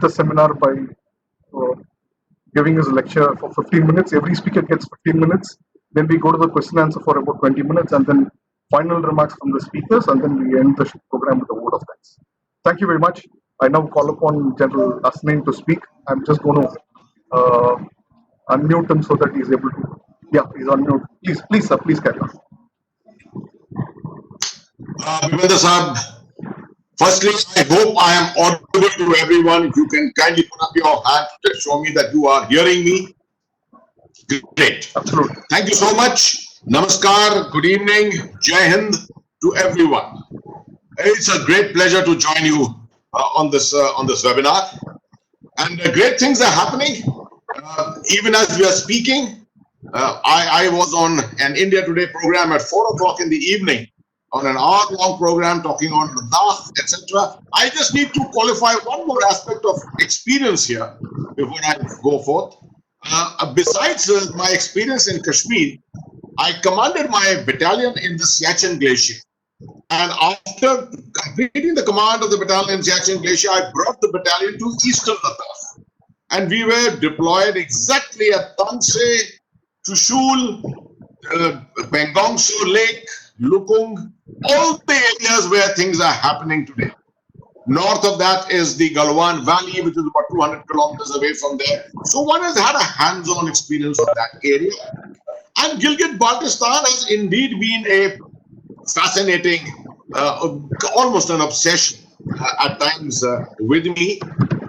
the seminar by uh, giving his lecture for 15 minutes. Every speaker gets 15 minutes. Then we go to the question answer for about 20 minutes, and then final remarks from the speakers, and then we end the program with a vote of thanks. Thank you very much. I now call upon General Hasnain to speak. I'm just going to unmute him so that he's able to. Yeah, he's unmute. Please, sir, please carry on. Bhupender Saab, firstly, I hope I am audible to everyone. If you can kindly put up your hand to show me that you are hearing me. Great. Absolutely. Thank you so much. Namaskar, good evening, Jai Hind to everyone. It's a great pleasure to join you on this webinar. And great things are happening. Even as we are speaking, I was on an India Today program at 4 o'clock in the evening, on an hour-long program talking on Ladakh, etc. I just need to qualify one more aspect of experience here before I go forth. Besides my experience in Kashmir, I commanded my battalion in the Siachen Glacier. And after completing the command of the battalion in Siachen Glacier, I brought the battalion to eastern Ladakh. And we were deployed exactly at Tansy, Chushul, Pangong Tso Lake, Lukung, all the areas where things are happening today. North of that is the Galwan Valley, which is about 200 kilometers away from there. So one has had a hands-on experience of that area. And Gilgit-Baltistan has indeed been a fascinating, almost an obsession at times with me,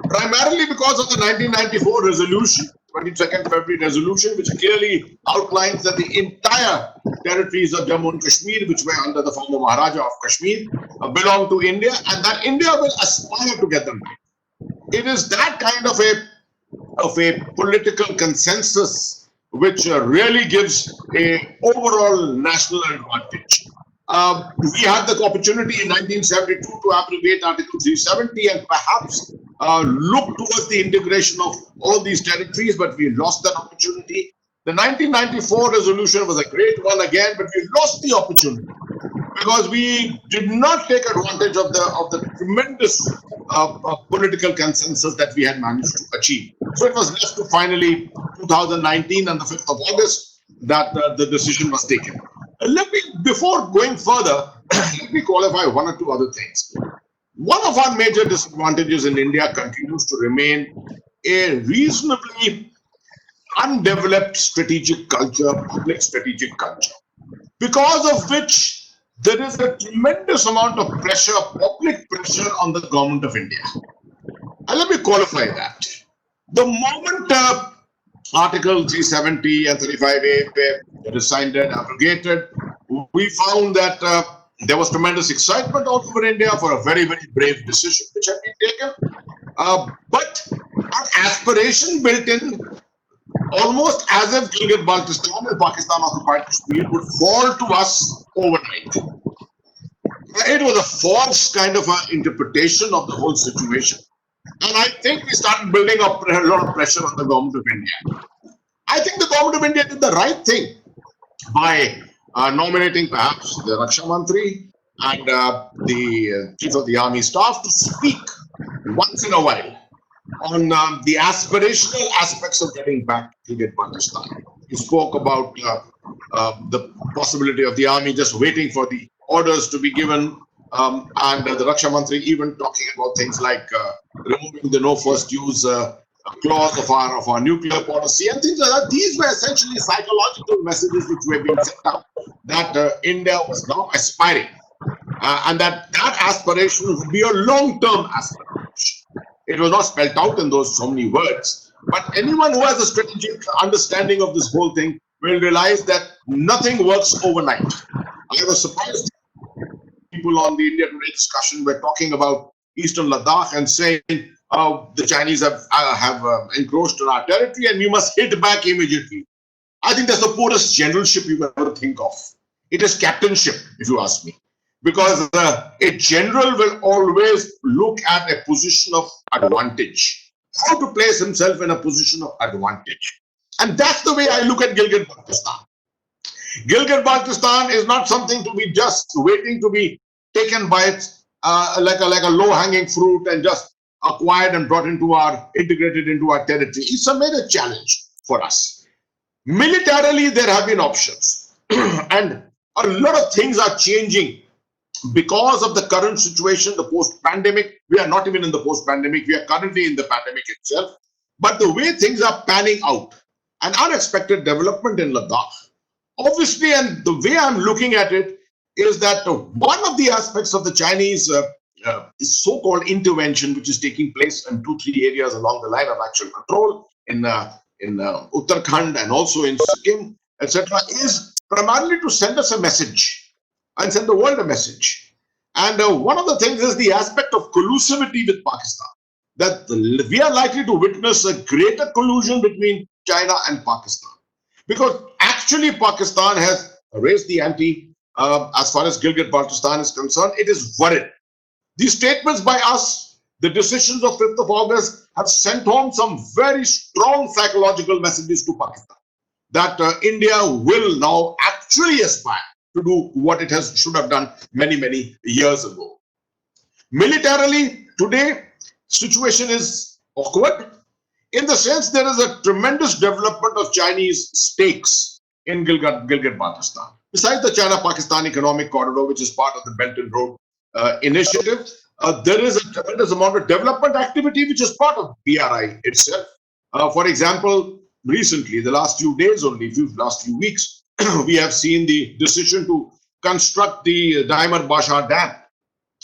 primarily because of the 1994 resolution, 22nd February resolution, which clearly outlines that the entire territories of Jammu and Kashmir, which were under the former Maharaja of Kashmir, belong to India, and that India will aspire to get them back. It is that kind of a political consensus which really gives a overall national advantage. We had the opportunity in 1972 to abrogate Article 370 and perhaps look towards the integration of all these territories, but we lost that opportunity. The 1994 resolution was a great one again, but we lost the opportunity because we did not take advantage of the tremendous political consensus that we had managed to achieve. So it was left to finally 2019 and the 5th of August that the decision was taken. Before going further, let me qualify one or two other things. One of our major disadvantages in India continues to remain a reasonably undeveloped strategic culture, public strategic culture, because of which there is a tremendous amount of pressure, public pressure on the government of India. And let me qualify that. The moment Article 370 and 35A were signed and abrogated, we found that there was tremendous excitement all over India for a very, very brave decision which had been taken. But an aspiration built in almost as if Gilgit-Baltistan and Pakistan-occupied Kashmir would fall to us overnight. It was a false kind of interpretation of the whole situation. And I think we started building up a lot of pressure on the government of India. I think the government of India did the right thing by nominating perhaps the Raksha Mantri and the Chief of the Army Staff to speak once in a while on the aspirational aspects of getting back to Gilgit-Baltistan. He spoke about the possibility of the army just waiting for the orders to be given, and the Raksha Mantri even talking about things like removing the no first use clause of our nuclear policy and things like that. These were essentially psychological messages which were being set up that India was now aspiring, and that aspiration would be a long-term aspiration. It was not spelled out in those so many words, but anyone who has a strategic understanding of this whole thing will realize that nothing works overnight. I was surprised people on the India Today discussion were talking about Eastern Ladakh and saying the Chinese have encroached on our territory and we must hit back immediately. I think that's the poorest generalship you can ever think of. It is captainship, if you ask me. Because a general will always look at a position of advantage, how to place himself in a position of advantage. And that's the way I look at Gilgit-Baltistan. Gilgit-Baltistan is not something to be just waiting to be taken by it like a low-hanging fruit and just acquired and brought into integrated into our territory. It's a major challenge for us. Militarily, there have been options, and a lot of things are changing because of the current situation, the post-pandemic. We are not even in the post-pandemic, we are currently in the pandemic itself. But the way things are panning out, an unexpected development in Ladakh, obviously, and the way I'm looking at it is that one of the aspects of the Chinese is so-called intervention, which is taking place in 2-3 areas along the line of actual control in Uttarakhand and also in Sikkim, etc., is primarily to send us a message and send the world a message. And one of the things is the aspect of collusivity with Pakistan, that we are likely to witness a greater collusion between China and Pakistan. Because actually Pakistan has raised the ante as far as Gilgit-Baltistan is concerned. It is worried. These statements by us, the decisions of 5th of August, have sent home some very strong psychological messages to Pakistan that India will now actually aspire to do what it should have done many, many years ago. Militarily, today, situation is awkward in the sense there is a tremendous development of Chinese stakes in Gilgit-Baltistan. Besides the China-Pakistan Economic Corridor, which is part of the Belt and Road Initiative, there is a tremendous amount of development activity which is part of BRI itself. For example, recently, the last few days only, last few weeks, we have seen the decision to construct the Dimer Basha Dam,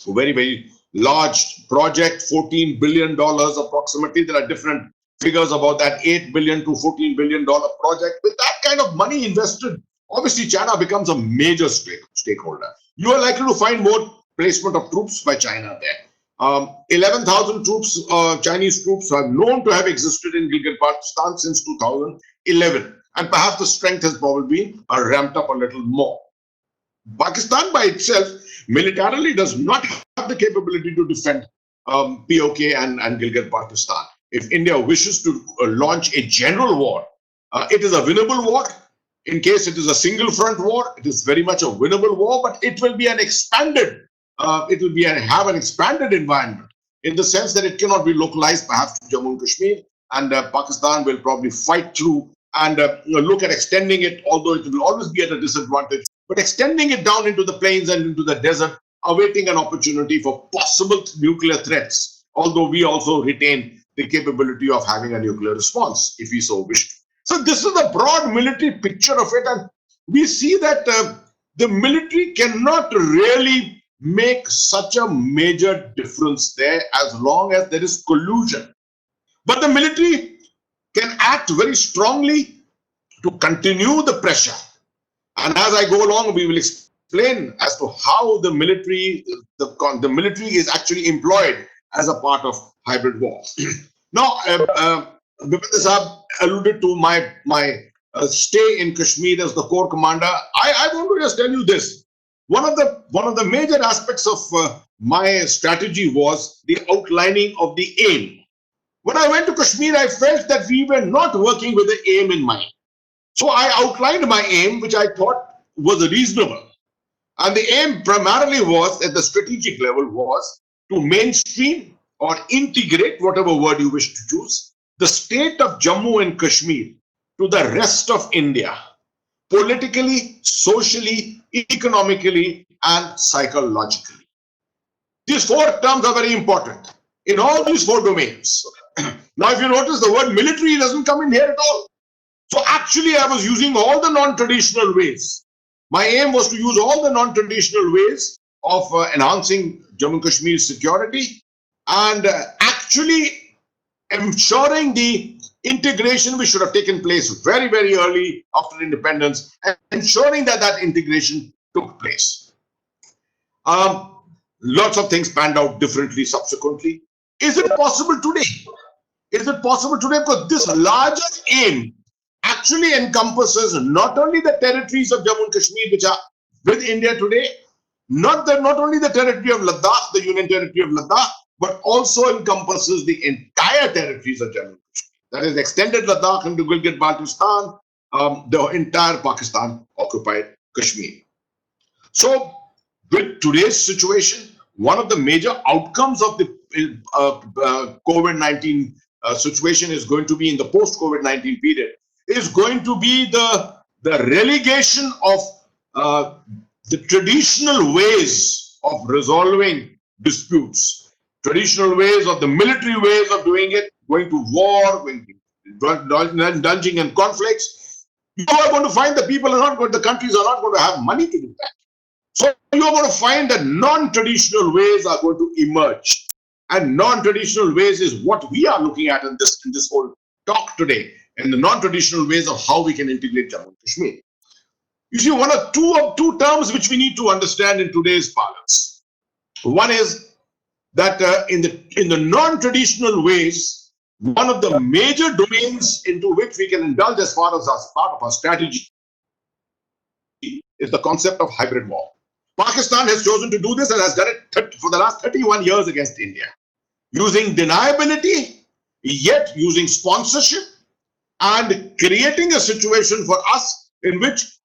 a very, very large project, $14 billion approximately. There are different figures about that, $8 billion to $14 billion project. With that kind of money invested, obviously China becomes a major stakeholder. You are likely to find more placement of troops by China there. 11,000 troops, Chinese troops, are known to have existed in Gilgit-Baltistan since 2011. And perhaps the strength has probably been ramped up a little more. Pakistan by itself militarily does not have the capability to defend PoK and Gilgit-Baltistan. If India wishes to launch a general war, it is a winnable war. In case it is a single front war, it is very much a winnable war, but it will be an expanded, have an expanded environment in the sense that it cannot be localized perhaps to Jammu and Kashmir, and Pakistan will probably fight through and look at extending it, although it will always be at a disadvantage, but extending it down into the plains and into the desert, awaiting an opportunity for possible nuclear threats, although we also retain the capability of having a nuclear response if we so wish. So this is the broad military picture of it, and we see that the military cannot really make such a major difference there as long as there is collusion. But the military can act very strongly to continue the pressure. And as I go along, we will explain as to how the military is actually employed as a part of hybrid war. Now, Bipin Sahab alluded to my stay in Kashmir as the Corps Commander. I want to just tell you this. One of the major aspects of my strategy was the outlining of the aim. When I went to Kashmir, I felt that we were not working with the aim in mind. So I outlined my aim, which I thought was reasonable. And the aim primarily was, at the strategic level, was to mainstream or integrate, whatever word you wish to choose, the state of Jammu and Kashmir to the rest of India, politically, socially, economically, and psychologically. These 4 terms are very important in all these 4 domains. Now, if you notice, the word military doesn't come in here at all. So actually, I was using all the non-traditional ways. My aim was to use all the non-traditional ways of enhancing Jammu and Kashmir's security and actually ensuring the integration which should have taken place very, very early after independence, and ensuring that that integration took place. Lots of things panned out differently subsequently. Is it possible today? Is it possible today? Because this larger aim actually encompasses not only the territories of Jammu and Kashmir, which are with India today, not only the territory of Ladakh, the Union Territory of Ladakh, but also encompasses the entire territories of Jammu and Kashmir. That is, extended Ladakh into Gilgit-Baltistan, the entire Pakistan occupied Kashmir. So, with today's situation, one of the major outcomes of the COVID-19 situation is going to be in the post-COVID-19 period is going to be the relegation of the traditional ways of resolving disputes, traditional ways of the military ways of doing it, going to war, indulging in conflicts. You are going to find the people are not going, the countries are not going to have money to do that. So you are going to find that non-traditional ways are going to emerge, and non-traditional ways is what we are looking at in this whole talk today, and the non-traditional ways of how we can integrate Jammu and Kashmir. You see, one or two terms which we need to understand in today's parlance. One is that in the non-traditional ways, one of the major domains into which we can indulge as part of our strategy is the concept of hybrid war. Pakistan has chosen to do this and has done it for the last 31 years against India, using deniability, yet using sponsorship, and creating a situation for us in which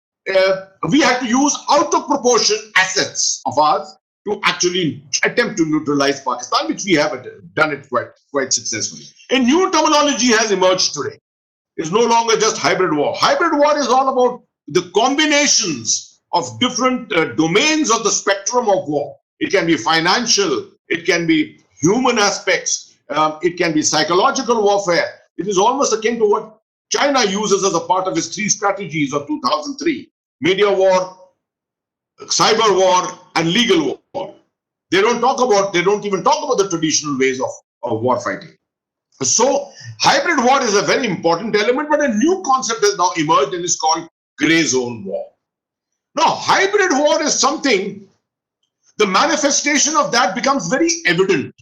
we had to use out of proportion assets of ours to actually attempt to neutralize Pakistan, which we have done it quite successfully. A new terminology has emerged today. It's no longer just hybrid war. Hybrid war is all about the combinations of different domains of the spectrum of war. It can be financial, it can be human aspects, it can be psychological warfare. It is almost akin to what China uses as a part of its 3 strategies of 2003: media war, cyber war, and legal war. They don't even talk about the traditional ways of war fighting. So hybrid war is a very important element, but a new concept has now emerged and is called gray zone war. Now, hybrid war is something, the manifestation of that becomes very evident.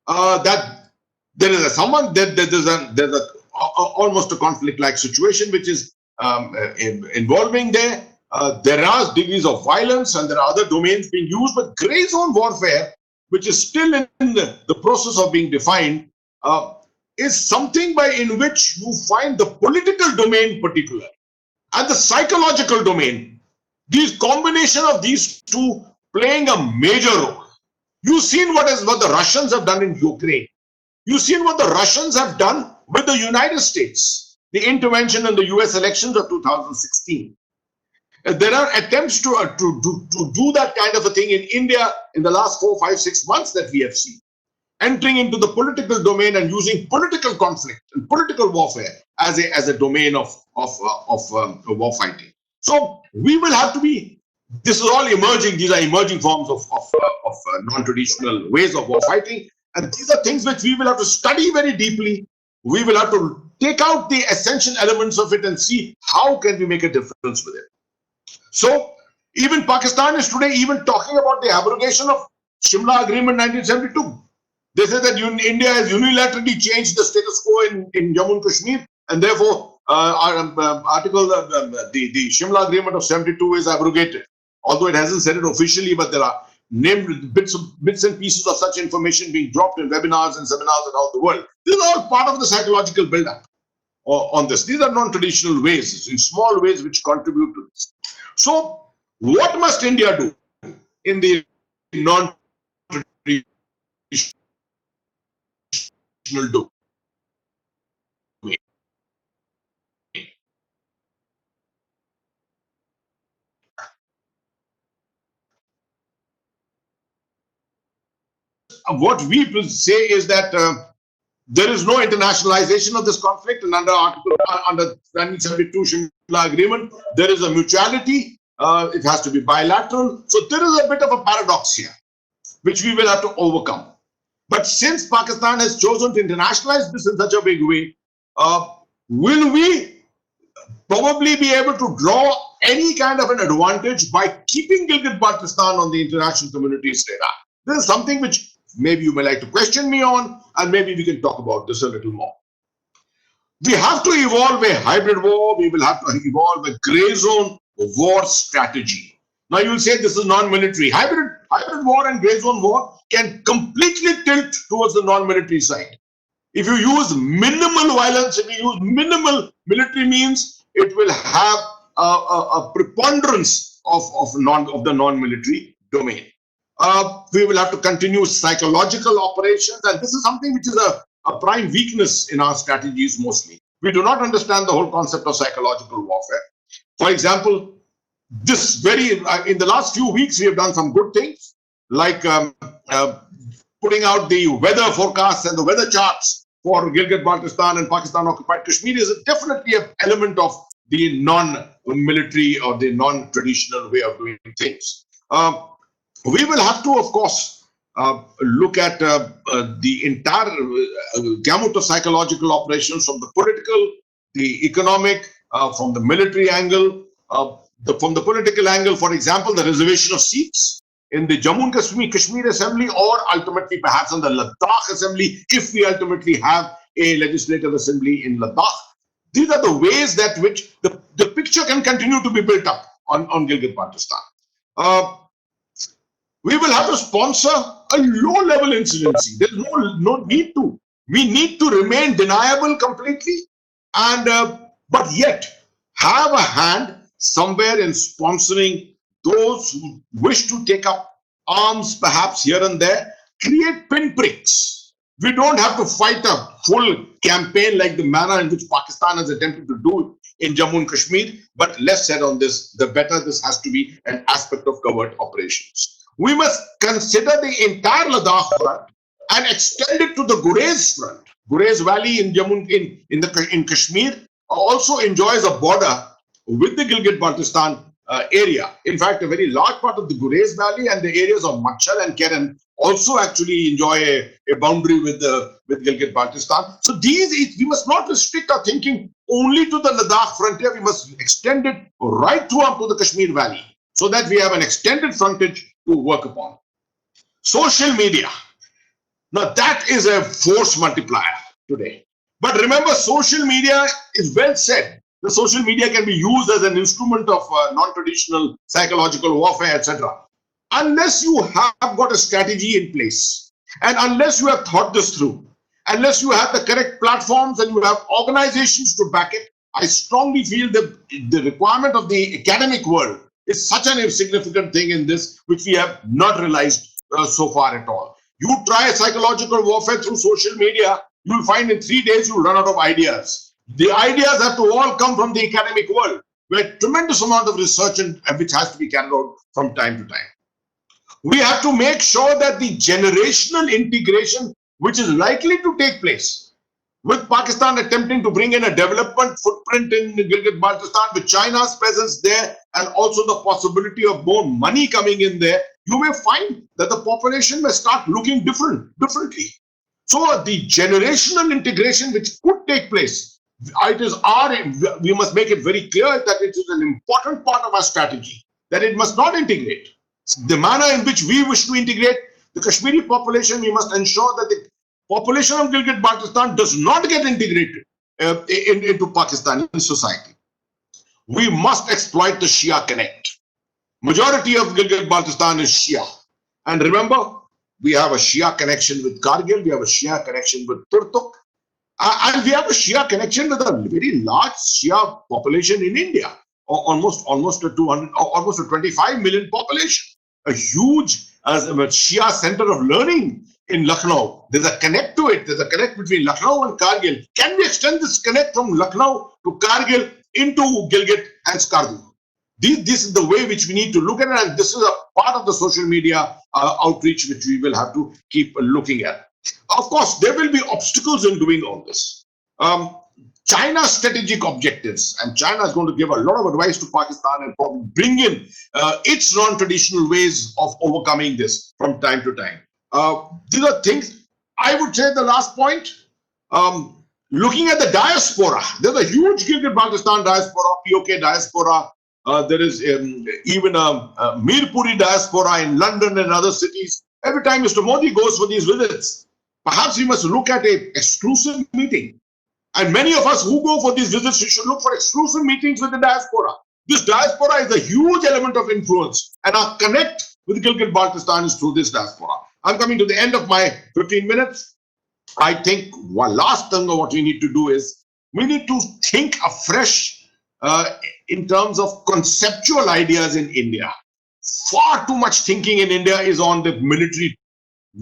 That there is there's almost a conflict-like situation which is involving there. There are degrees of violence and there are other domains being used, but gray zone warfare, which is still in the process of being defined, is something in which you find the political domain particular and the psychological domain. These combination of these two playing a major role. You've seen what the Russians have done in Ukraine. You've seen what the Russians have done with the United States, the intervention in the US elections of 2016. There are attempts to do that kind of a thing in India in the last 4, 5, 6 months that we have seen, entering into the political domain and using political conflict and political warfare as a domain of war fighting. So we will have to be. This is all emerging. These are emerging forms of non-traditional ways of war fighting, and these are things which we will have to study very deeply. We will have to take out the essential elements of it and see how can we make a difference with it. So even Pakistan is today even talking about the abrogation of Shimla Agreement 1972. They say that India has unilaterally changed the status quo in Jammu and Kashmir, and therefore the Shimla Agreement of 72 is abrogated. Although it hasn't said it officially, but there are named bits and pieces of such information being dropped in webinars and seminars around the world. This is all part of the psychological build-up on this. These are non-traditional ways, in small ways, which contribute to this. So, what must India do in the non-traditional domain? What we say is that there is no internationalization of this conflict, and under 1972 Shimla Agreement, there is a mutuality. It has to be bilateral. So there is a bit of a paradox here, which we will have to overcome. But since Pakistan has chosen to internationalize this in such a big way, will we probably be able to draw any kind of an advantage by keeping Gilgit-Baltistan on the international community's radar? This is something which maybe you may like to question me on, and maybe we can talk about this a little more. We have to evolve a hybrid war. We will have to evolve a gray zone war strategy. Now you will say this is non-military. Hybrid war and gray zone war can completely tilt towards the non-military side. If you use minimal violence, if you use minimal military means, it will have a preponderance of the non-military domain. We will have to continue psychological operations, and this is something which is a prime weakness in our strategies mostly. We do not understand the whole concept of psychological warfare. For example, in the last few weeks, we have done some good things, like putting out the weather forecasts and the weather charts for Gilgit-Baltistan and Pakistan-occupied Kashmir is definitely an element of the non-military or the non-traditional way of doing things. We will have to, of course, look at the entire gamut of psychological operations, from the political, the economic, from the military angle. From the political angle, for example, the reservation of seats in the Jammu and Kashmir Assembly, or ultimately perhaps in the Ladakh Assembly, if we ultimately have a legislative assembly in Ladakh. These are the ways that which the picture can continue to be built up on Gilgit-Baltistan. We will have to sponsor a low-level incidency. There's no need to. We need to remain deniable completely, and but yet have a hand somewhere in sponsoring those who wish to take up arms, perhaps here and there. Create pinpricks. We don't have to fight a full campaign like the manner in which Pakistan has attempted to do in Jammu and Kashmir, but less said on this, the better. This has to be an aspect of covert operations. We must consider the entire Ladakh front and extend it to the Gurez front. Gurez Valley in Jammu, in Kashmir, also enjoys a border with the Gilgit-Baltistan area. In fact, a very large part of the Gurez Valley and the areas of Machar and Keren also actually enjoy a boundary with Gilgit-Baltistan. So we must not restrict our thinking only to the Ladakh frontier. We must extend it right through up to the Kashmir Valley, so that we have an extended frontage to work upon. Social media. Now that is a force multiplier today. But remember, social media is well said. The social media can be used as an instrument of non-traditional psychological warfare, etc. Unless you have got a strategy in place, and unless you have thought this through, unless you have the correct platforms and you have organizations to back it, I strongly feel that the requirement of the academic world is such an insignificant thing in this, which we have not realized so far at all. You try psychological warfare through social media, you'll find in 3 days you'll run out of ideas. The ideas have to all come from the academic world, where a tremendous amount of research and which has to be carried out from time to time. We have to make sure that the generational integration, which is likely to take place, with Pakistan attempting to bring in a development footprint in Gilgit-Baltistan, with China's presence there, and also the possibility of more money coming in there, you may find that the population may start looking differently. So the generational integration which could take place, we must make it very clear that it is an important part of our strategy, that it must not integrate. The manner in which we wish to integrate the Kashmiri population, we must ensure that the population of Gilgit-Baltistan does not get integrated into Pakistani society. We must exploit the Shia connect. Majority of Gilgit-Baltistan is Shia. And remember, we have a Shia connection with Kargil, we have a Shia connection with Turtuk, and we have a Shia connection with a very large Shia population in India, almost a 25 million population. A huge Shia center of learning in Lucknow. There's a connect to it. There's a connect between Lucknow and Kargil. Can we extend this connect from Lucknow to Kargil into Gilgit and Skardu? This is the way which we need to look at it, and this is a part of the social media outreach which we will have to keep looking at. Of course, there will be obstacles in doing all this. China's strategic objectives, and China is going to give a lot of advice to Pakistan and probably bring in its non-traditional ways of overcoming this from time to time. These are things, I would say the last point, looking at the diaspora, there's a huge Gilgit-Baltistan diaspora, PoK diaspora, there is even a Mirpuri diaspora in London and other cities. Every time Mr. Modi goes for these visits, perhaps we must look at an exclusive meeting. And many of us who go for these visits, we should look for exclusive meetings with the diaspora. This diaspora is a huge element of influence, and our connect with Gilgit-Baltistan is through this diaspora. I'm coming to the end of my 15 minutes. I think one last thing of what we need to do is we need to think afresh in terms of conceptual ideas in India. far too much thinking in India is on the military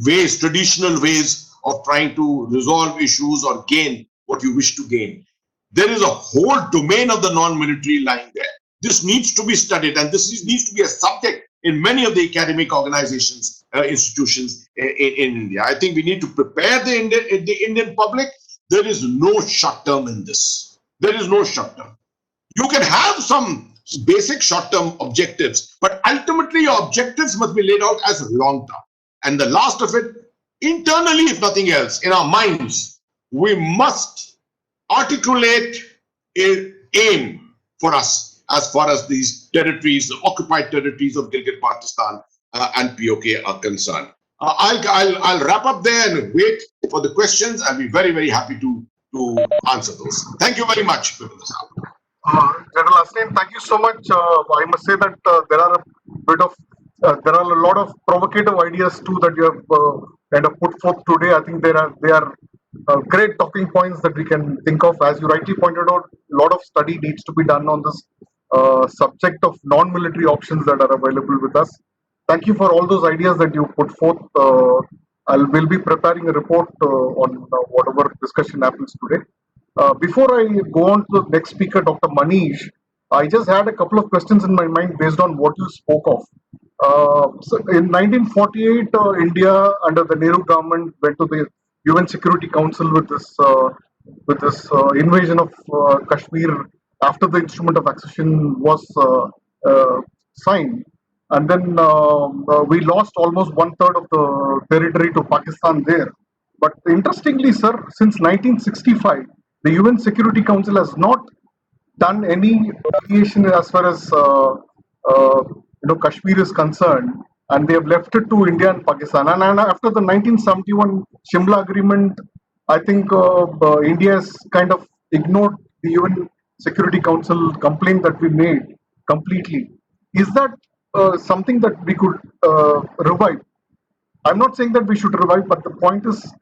ways, traditional ways of trying to resolve issues or gain what you wish to gain. There is a whole domain of the non-military lying there. This needs to be studied, and needs to be a subject in many of the academic organizations, institutions in India. I think we need to prepare the Indian public. There is no short term in this. There is no short term. You can have some basic short-term objectives, but ultimately your objectives must be laid out as long-term. And the last of it, internally, if nothing else, in our minds, we must articulate an aim for us as far as these territories, the occupied territories of Gilgit-Baltistan and PoK are concerned. I'll wrap up there and wait for the questions. I'll be very, very happy to answer those. Thank you very much, General Hasnain, thank you so much. I must say that there are there are a lot of provocative ideas too that you have kind of put forth today. I think they are great talking points that we can think of. As you rightly pointed out, a lot of study needs to be done on this subject of non-military options that are available with us. Thank you for all those ideas that you put forth. We'll be preparing a report on whatever discussion happens today. Before I go on to the next speaker, Dr. Manish, I just had a couple of questions in my mind based on what you spoke of. So in 1948, India under the Nehru government went to the UN Security Council with this invasion of Kashmir after the instrument of accession was signed, and then we lost almost one third of the territory to Pakistan there. But interestingly, sir, since 1965, the UN Security Council has not done any mediation as far as Kashmir is concerned, and they have left it to India and Pakistan. And after the 1971 Shimla Agreement, I think India has kind of ignored the UN Security Council complaint that we made completely. Is that something that we could revive? I'm not saying that we should revive, but the point is,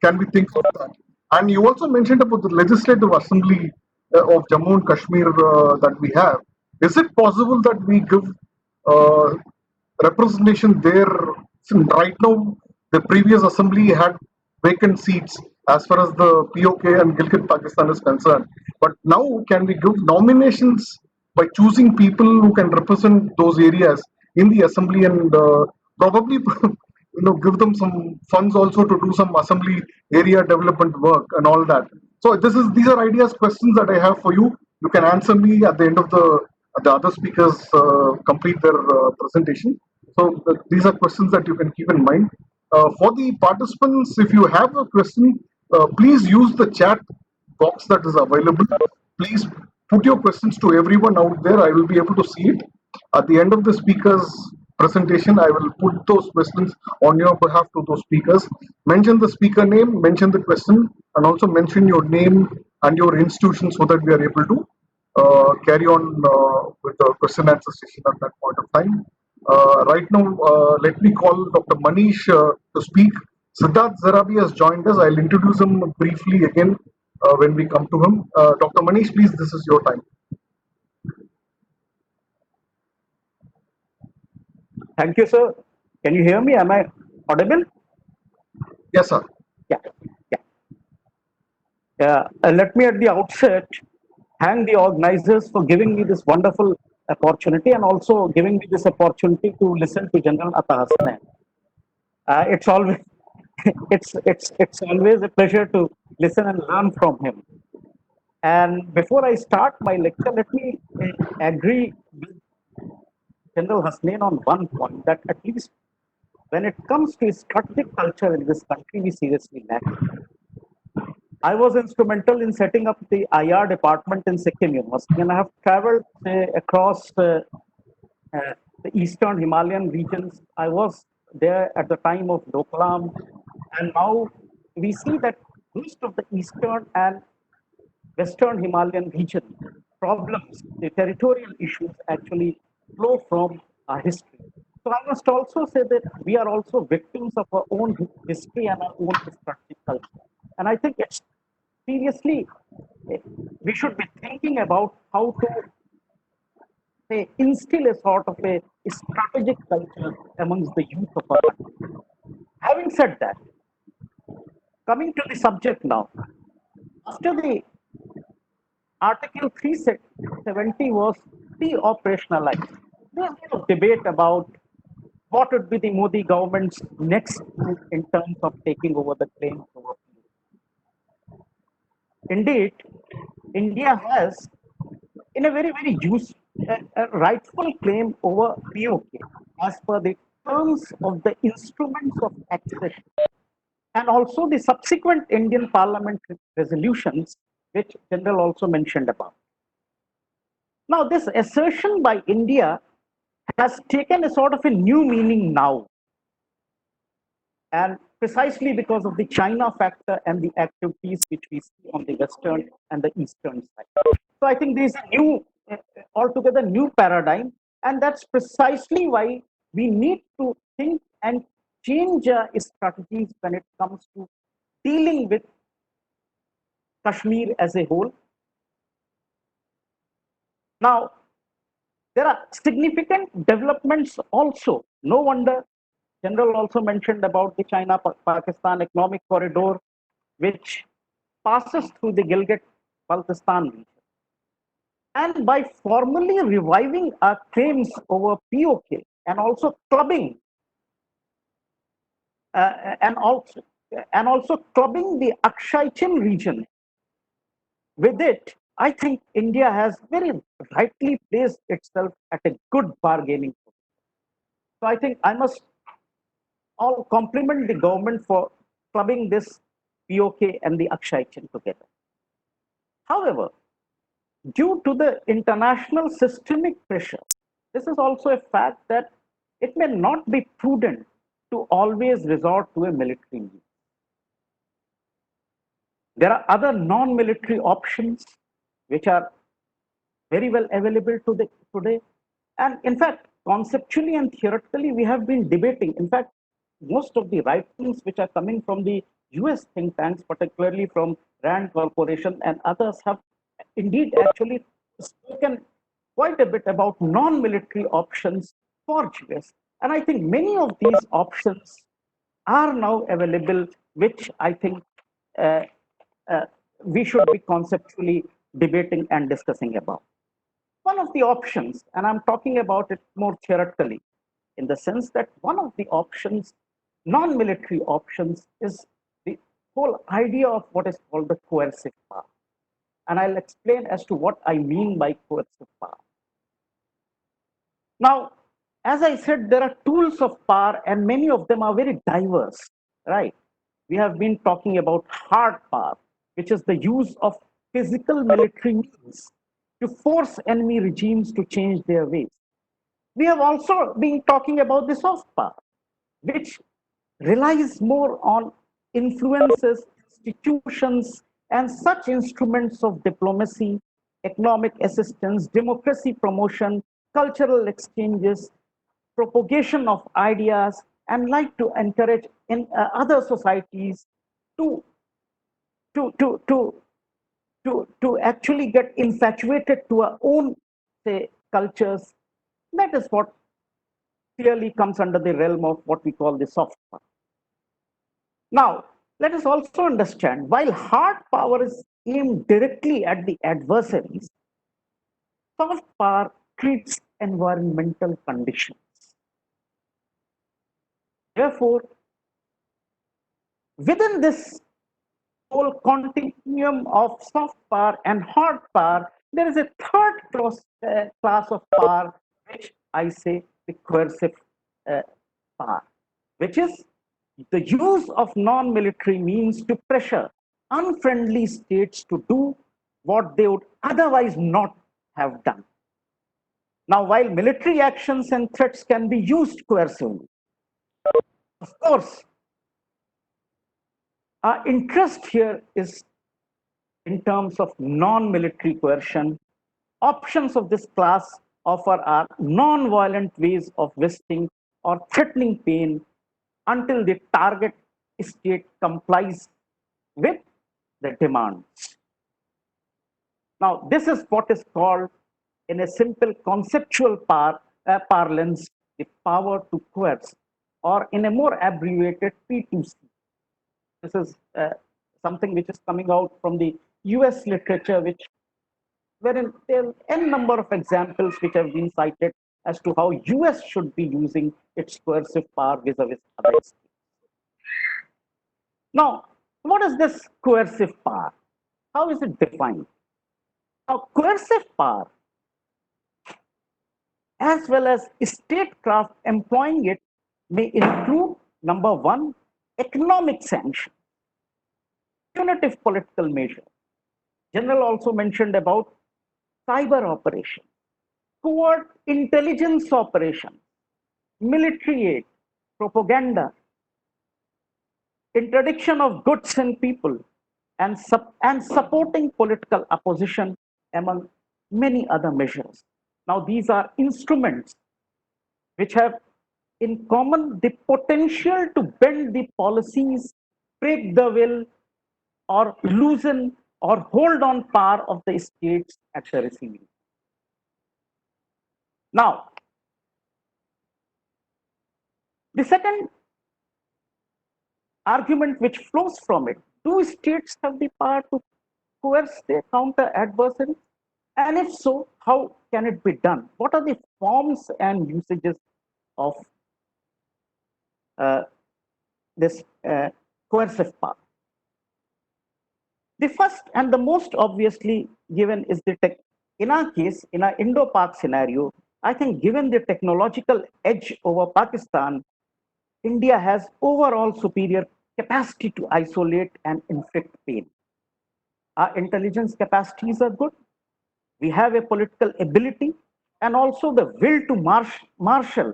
can we think of that? And you also mentioned about the Legislative Assembly of Jammu and Kashmir that we have. Is it possible that we give uh, representation there? Since right now, the previous assembly had vacant seats as far as the PoK and Gilgit Pakistan is concerned. But now, can we give nominations by choosing people who can represent those areas in the assembly and probably give them some funds also to do some assembly area development work and all that. So these are ideas, questions that I have for you. You can answer me at the end of the other speakers complete their presentation. So these are questions that you can keep in mind. For the participants, if you have a question, please use the chat box that is available. Please put your questions to everyone out there. I will be able to see it. At the end of the speaker's presentation, I will put those questions on your behalf to those speakers. Mention the speaker name, mention the question, and also mention your name and your institution so that we are able to carry on with the question answer session at that point of time. Right now, let me call Dr. Manish to speak. Siddharth Zarabi has joined us. I'll introduce him briefly again when we come to him. Dr. Manish, please, this is your time. Thank you, sir. Can you hear me? Am I audible? Yes, sir. Yeah. Let me at the outset thank the organizers for giving me this wonderful opportunity and also giving me this opportunity to listen to General Hasnain. It's always it's always a pleasure to listen and learn from him. And before I start my lecture, let me agree with General Hasnain on one point, that at least when it comes to strategic culture in this country, we seriously lack. I was instrumental in setting up the IR department in Sikkim University, and I have traveled across the eastern Himalayan regions. I was there at the time of Doklam, and now we see that most of the eastern and western Himalayan region problems, the territorial issues actually flow from our history. So I must also say that we are also victims of our own history and our own destructive culture. And I think it's seriously, we should be thinking about how to say, instill a sort of a strategic culture amongst the youth of our country. Having said that, coming to the subject now, after the Article 370 was de-operationalized, there was a lot of debate about what would be the Modi government's next move in terms of taking over the claims over. Indeed, India has, in a very, very a rightful claim over PoK as per the terms of the instruments of accession and also the subsequent Indian Parliament resolutions, which General also mentioned about. Now, this assertion by India has taken a sort of a new meaning now, and precisely because of the China factor and the activities which we see on the western and the eastern side. So I think there is a new, altogether new paradigm, and that's precisely why we need to think and change strategies when it comes to dealing with Kashmir as a whole. Now, there are significant developments also. No wonder General also mentioned about the China-Pakistan economic corridor, which passes through the Gilgit-Baltistan region. And by formally reviving our claims over PoK and also clubbing uh, and also and also clubbing the Akshay Chin region with it, I think India has very rightly placed itself at a good bargaining position. So I think I must all compliment the government for clubbing this PoK and the Akshay Chin together. However, due to the international systemic pressure, this is also a fact that it may not be prudent to always resort to a military means. There are other non-military options which are very well available today. And in fact, conceptually and theoretically, we have been debating. In fact, most of the writings which are coming from the US think tanks, particularly from Rand Corporation and others, have indeed actually spoken quite a bit about non-military options for US. And I think many of these options are now available, which I think uh, uh, we should be conceptually debating and discussing about. One of the options, and I'm talking about it more theoretically, in the sense that one of the options, non military options, is the whole idea of what is called the coercive power. And I'll explain as to what I mean by coercive power. Now, as I said, there are tools of power, and many of them are very diverse, right? We have been talking about hard power, which is the use of physical military means to force enemy regimes to change their ways. We have also been talking about the soft power, which relies more on influences, institutions, and such instruments of diplomacy, economic assistance, democracy promotion, cultural exchanges, propagation of ideas, and like to encourage in other societies to to to to to actually get infatuated to our own, say, cultures. That is what clearly comes under the realm of what we call the soft power. Now, let us also understand, while hard power is aimed directly at the adversaries, soft power treats environmental conditions. Therefore, within this whole continuum of soft power and hard power, there is a third class of power, which I say the coercive power, which is the use of non-military means to pressure unfriendly states to do what they would otherwise not have done. Now, while military actions and threats can be used coercively, of course, our interest here is in terms of non-military coercion. Options of this class offer are non-violent ways of visiting or threatening pain until the target state complies with the demands. Now, this is what is called in a simple conceptual parlance, the power to coerce, or in a more abbreviated P2C. This is something which is coming out from the US literature, which wherein there are n number of examples which have been cited as to how US should be using its coercive power vis-a-vis other states. Now, what is this coercive power? How is it defined? Now, coercive power, as well as statecraft employing it, may include number one, economic sanction, punitive political measure. General also mentioned about cyber operation, covert intelligence operation, military aid, propaganda, interdiction of goods and people, and supporting political opposition, among many other measures. Now, these are instruments which have in common the potential to bend the policies, break the will, or loosen or hold on power of the states at the receiving. Now, the second argument which flows from it, do states have the power to coerce their counter adversaries? And if so, how can it be done? What are the forms and usages of this coercive power? The first and the most obviously given is the tech. In our case, in our Indo-Pak scenario, I think given the technological edge over Pakistan, India has overall superior capacity to isolate and inflict pain. Our intelligence capacities are good. We have a political ability and also the will to marshal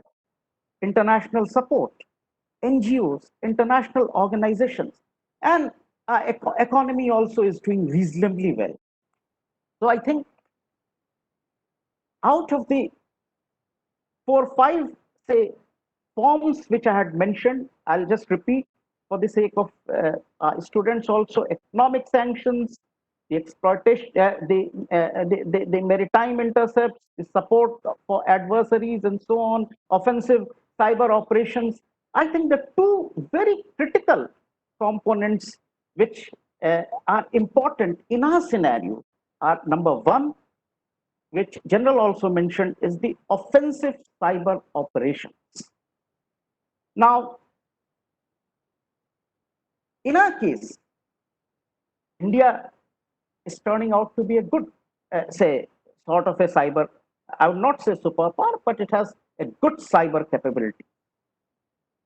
international support, NGOs, international organizations, and our economy also is doing reasonably well. So I think out of the 4 or 5, say, forms which I had mentioned, I'll just repeat for the sake of students also: economic sanctions, the exploitation, the maritime intercepts, the support for adversaries, and so on, offensive cyber operations. I think the two very critical components which are important in our scenario are number one, which General also mentioned, is the offensive cyber operations. Now, in our case, India is turning out to be a good, say, sort of a cyber, I would not say superpower, but it has a good cyber capability.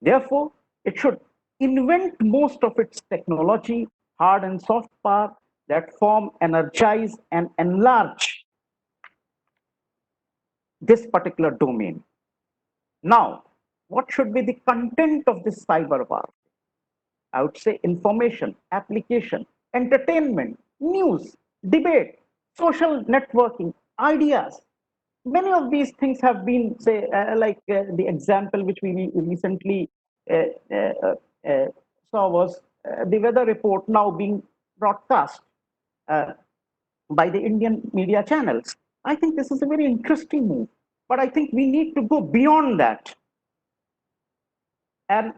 Therefore, it should invent most of its technology, hard and soft power, that form, energize, and enlarge this particular domain. Now, what should be the content of this cyber war? I would say information, application, entertainment, news, debate, social networking, ideas. Many of these things have been, say, the example which we recently uh, uh, saw was the weather report now being broadcast by the Indian media channels. I think this is a very interesting move, but I think we need to go beyond that. And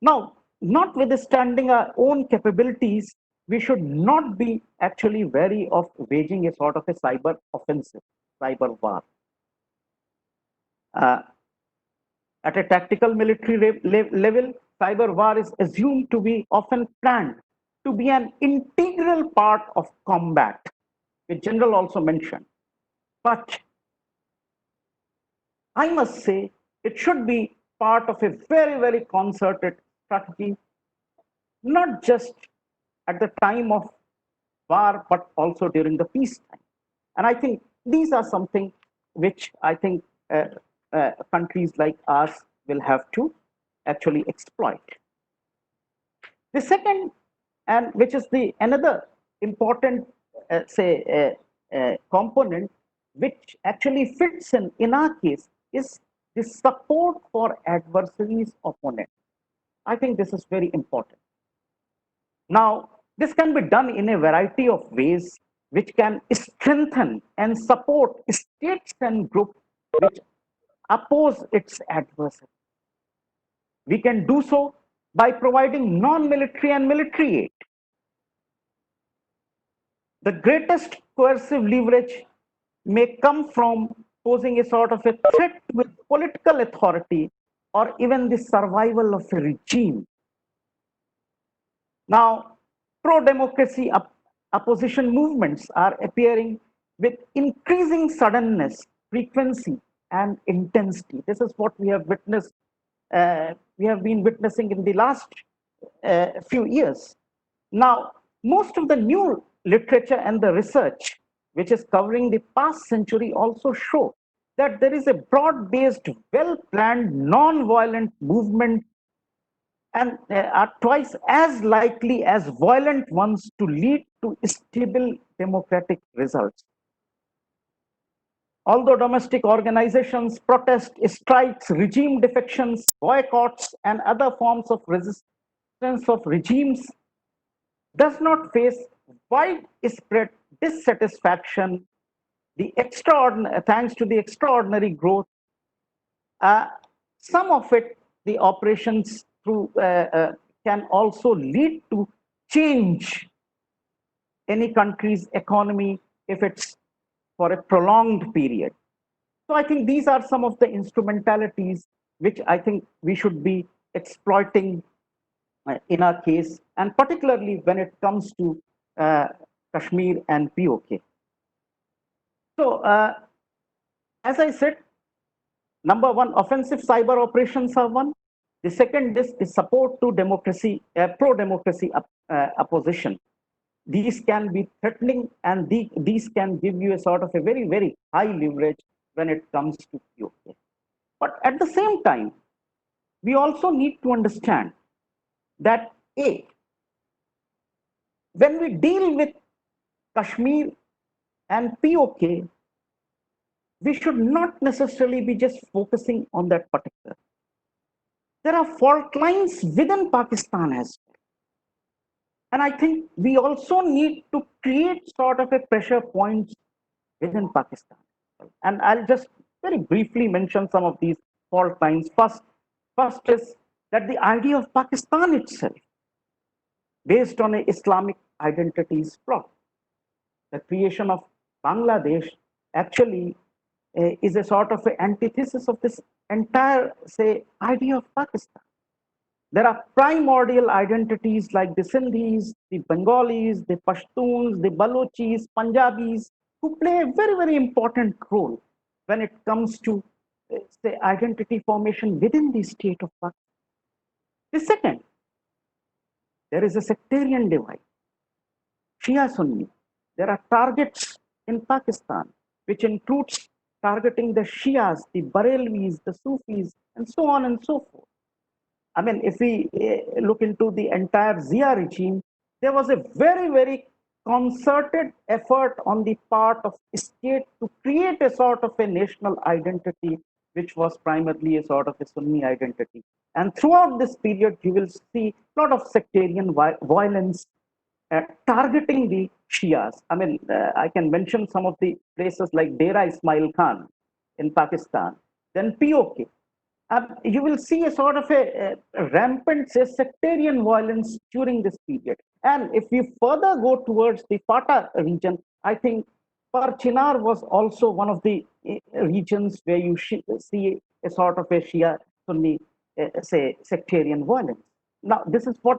now, notwithstanding our own capabilities, we should not be actually wary of waging a sort of a cyber offensive, cyber war. At a tactical military level, cyber war is assumed to be often planned to be an integral part of combat, which General also mentioned. But I must say it should be part of a very, very concerted strategy, not just at the time of war, but also during the peacetime. And I think these are something which I think countries like ours will have to actually exploit. The second, and which is the another important, component, which actually fits in our case, is the support for adversaries' opponents. I think this is very important. Now, this can be done in a variety of ways. which can strengthen and support states and groups which oppose its adversary. We can do so by providing non-military and military aid. The greatest coercive leverage may come from posing a sort of a threat with political authority or even the survival of a regime. Now, pro-democracy opposition movements are appearing with increasing suddenness, frequency, and intensity. This is what we have witnessed. We have been witnessing in the last few years. Now, most of the new literature and the research which is covering the past century also show that there is a broad-based, well-planned, non-violent movement and are twice as likely as violent ones to lead to stable democratic results. Although domestic organizations, protest, strikes, regime defections, boycotts, and other forms of resistance of regimes does not face widespread dissatisfaction, thanks to the extraordinary growth, some of it, the operations through can also lead to change any country's economy if it's for a prolonged period. So I think these are some of the instrumentalities which I think we should be exploiting in our case, and particularly when it comes to Kashmir and PoK. So, as I said, number one, offensive cyber operations are one. The second is the support to democracy, pro-democracy opposition. These can be threatening, and these can give you a sort of a very, very high leverage when it comes to PoK. But at the same time, we also need to understand that when we deal with Kashmir and PoK, we should not necessarily be just focusing on that particular. There are fault lines within Pakistan as well. And I think we also need to create sort of a pressure points within Pakistan. And I'll just very briefly mention some of these fault lines. First is that the idea of Pakistan itself, based on an Islamic identity, is flawed. The creation of Bangladesh actually is a sort of an antithesis of this entire, say, idea of Pakistan. There are primordial identities like the Sindhis, the Bengalis, the Pashtuns, the Balochis, Punjabis, who play a very, very important role when it comes to, say, identity formation within the state of Pakistan. The second, there is a sectarian divide. Shia Sunni. There are targets in Pakistan, which includes targeting the Shias, the Barelvis, the Sufis, and so on and so forth. I mean, if we look into the entire Zia regime, there was a very, very concerted effort on the part of state to create a sort of a national identity, which was primarily a sort of a Sunni identity. And throughout this period, you will see a lot of sectarian violence targeting the Shias. I mean, I can mention some of the places like Dera Ismail Khan in Pakistan, then PoK. You will see a sort of a rampant, say, sectarian violence during this period. And if you further go towards the Fata region, I think Parchinar was also one of the regions where you see a sort of a Shia Sunni, say, sectarian violence. Now, this is what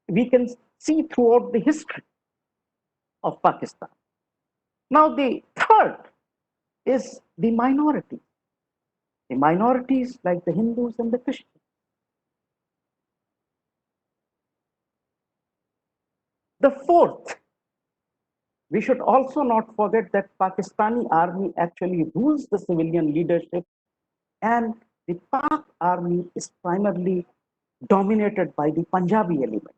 we can see throughout the history of Pakistan. Now, the third is the minority. The minorities like the Hindus and the Christians. The fourth, we should also not forget that Pakistani army actually rules the civilian leadership, and the Pak army is primarily dominated by the Punjabi element.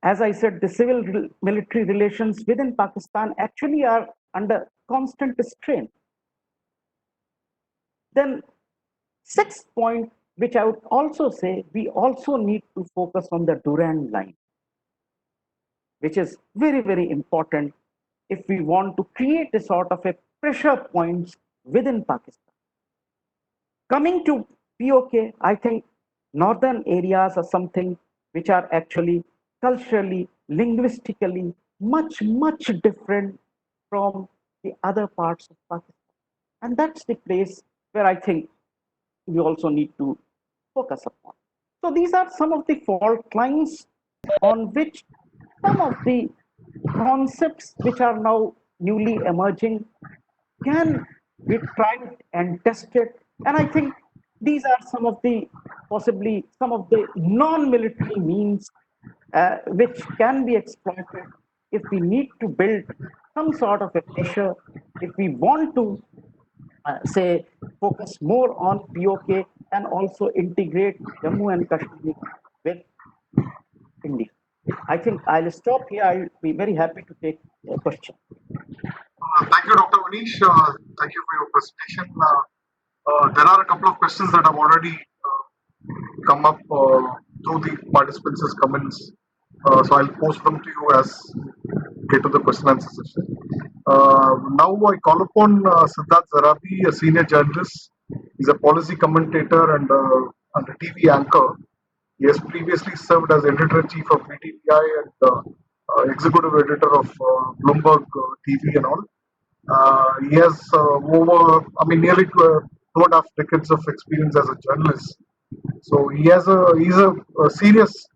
As I said, the civil military relations within Pakistan actually are under constant strain. Then, sixth point, which I would also say, we also need to focus on the Durand line. which is very, very important if we want to create a sort of a pressure points within Pakistan. Coming to PoK, I think northern areas are something which are actually culturally, linguistically much different from the other parts of Pakistan. And that's the place where I think we also need to focus upon. So these are some of the fault lines on which some of the concepts which are now newly emerging can be tried and tested. And I think these are some of the possibly some of the non-military means which can be exploited if we need to build some sort of a pressure, if we want to say focus more on PoK and also integrate Jammu and Kashmir with India. I think I'll stop here. I'll be very happy to take a question. Thank you, Dr. Manish. Thank you for your presentation. There are a couple of questions that have already come up through the participants' comments. So I'll post them to you as get to the question answer session. Now I call upon Siddharth Zarabi, a senior journalist. He's a policy commentator and a TV anchor. He has previously served as editor-in-chief of BTPI and executive editor of Bloomberg TV and all. He has nearly 2.5 decades of experience as a journalist. So he's a serious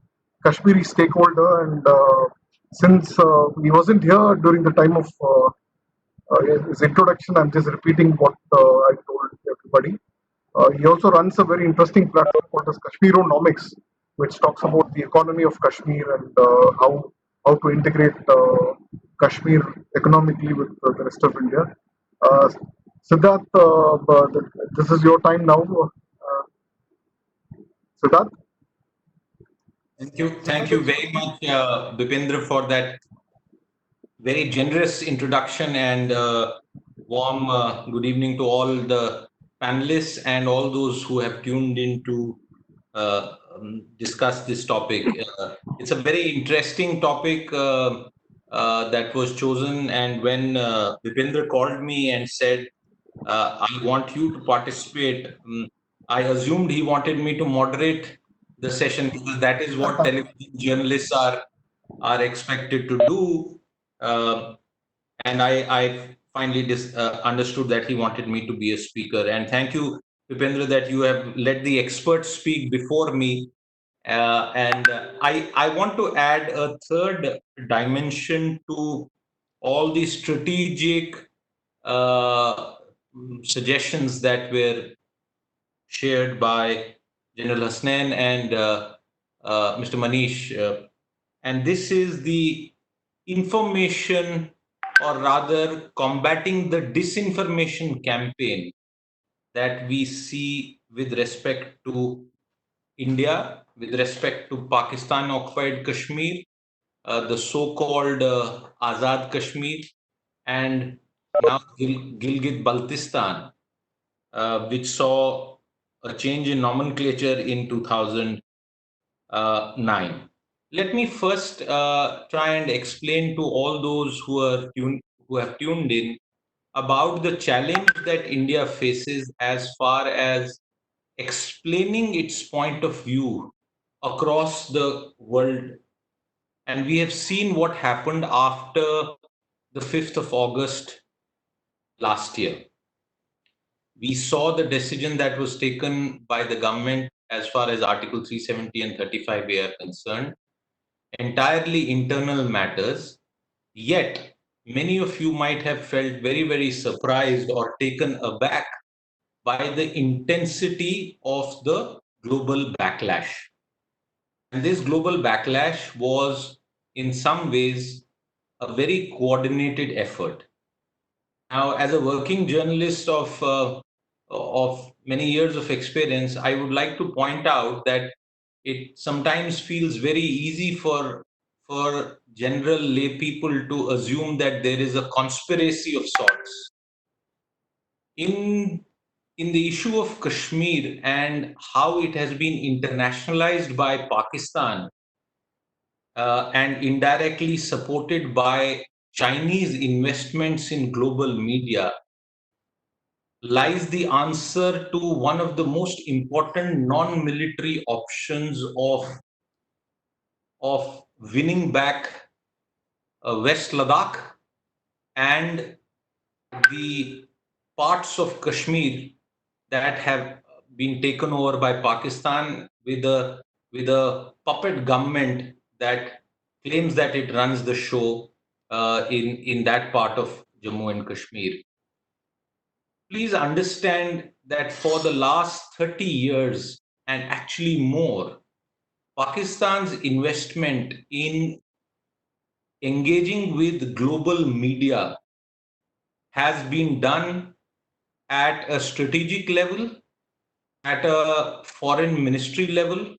Kashmiri stakeholder, and since he wasn't here during the time of his introduction, I'm just repeating what I told everybody. He also runs a very interesting platform called as Kashmironomics, which talks about the economy of Kashmir and how to integrate Kashmir economically with the rest of India. Uh, Siddharth, this is your time now. Siddharth? Thank you very much, Bipendra, for that very generous introduction and warm good evening to all the panelists and all those who have tuned in to discuss this topic. It's a very interesting topic that was chosen, and when Bipendra called me and said, I want you to participate, I assumed he wanted me to moderate the session because that is what television journalists are expected to do. And I finally understood that he wanted me to be a speaker. And thank you, Vipendra, that you have let the experts speak before me. I want to add a third dimension to all the strategic suggestions that were shared by General Hasnain and Mr. Manish. And this is the information, or rather combating the disinformation campaign that we see with respect to India, with respect to Pakistan occupied Kashmir, the so-called Azad Kashmir, and now Gilgit-Baltistan, which saw a change in nomenclature in 2009. Let me first try and explain to all those who have tuned in about the challenge that India faces as far as explaining its point of view across the world. And we have seen what happened after the 5th of August last year. We saw the decision that was taken by the government as far as Article 370 and 35A are concerned, entirely internal matters. Yet, many of you might have felt very surprised or taken aback by the intensity of the global backlash. And this global backlash was, in some ways, a very coordinated effort. Now, as a working journalist of many years of experience, I would like to point out that it sometimes feels very easy for general lay people to assume that there is a conspiracy of sorts. In the issue of Kashmir and how it has been internationalized by Pakistan, and indirectly supported by Chinese investments in global media, lies the answer to one of the most important non-military options of winning back West Ladakh and the parts of Kashmir that have been taken over by Pakistan with a puppet government that claims that it runs the show in that part of Jammu and Kashmir. Please understand that for the last 30 years and actually more, Pakistan's investment in engaging with global media has been done at a strategic level, at a foreign ministry level,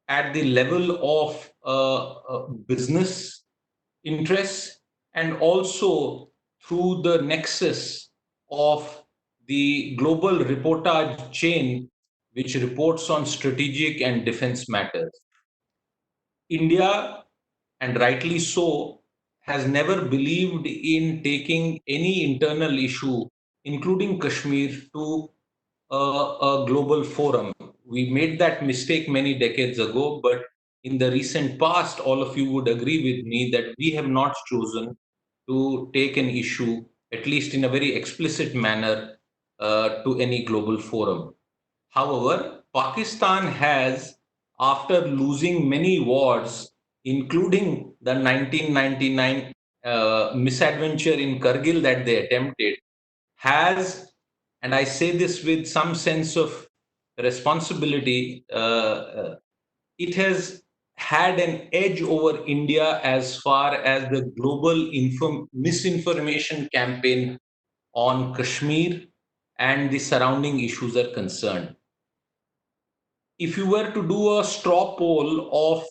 at the level of business interests, and also through the nexus of the global reportage chain, which reports on strategic and defense matters. India, and rightly so, has never believed in taking any internal issue, including Kashmir, to a global forum. We made that mistake many decades ago, but in the recent past, all of you would agree with me that we have not chosen to take an issue, at least in a very explicit manner, to any global forum. However, Pakistan has, after losing many wars, including the 1999 misadventure in Kargil that they attempted, has, and I say this with some sense of responsibility, it has had an edge over India as far as the global misinformation campaign on Kashmir and the surrounding issues are concerned. If you were to do a straw poll of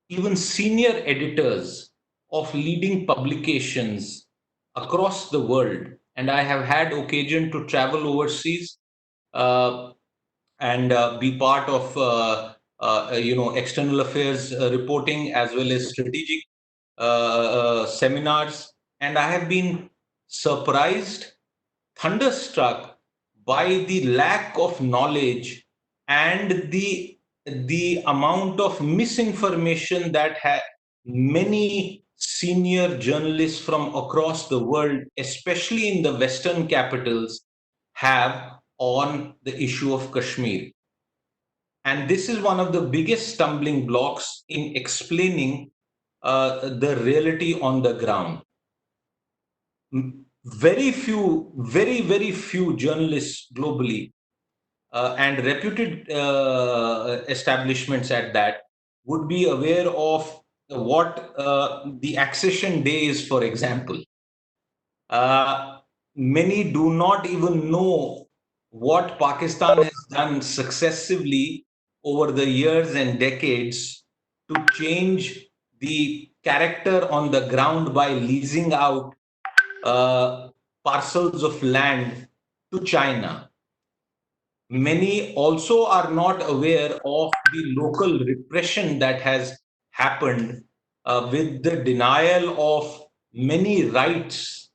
even senior editors of leading publications across the world, and I have had occasion to travel overseas uh, and be part of external affairs reporting as well as strategic seminars, and I have been surprised, thunderstruck by the lack of knowledge and the amount of misinformation that many senior journalists from across the world, especially in the Western capitals, have on the issue of Kashmir. And this is one of the biggest stumbling blocks in explaining the reality on the ground. Very few journalists globally and reputed establishments at that would be aware of what the accession day is, for example. Many do not even know what Pakistan has done successively over the years and decades to change the character on the ground by leasing out parcels of land to China. Many also are not aware of the local repression that has happened with the denial of many rights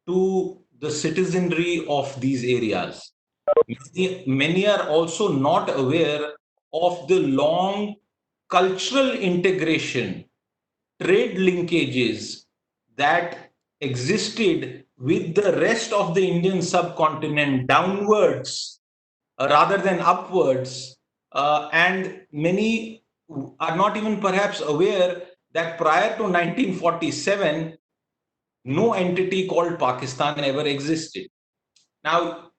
to the citizenry of these areas. Many are also not aware of the long cultural integration, trade linkages that existed with the rest of the Indian subcontinent downwards rather than upwards. And many are not even perhaps aware that prior to 1947, no entity called Pakistan ever existed. Now,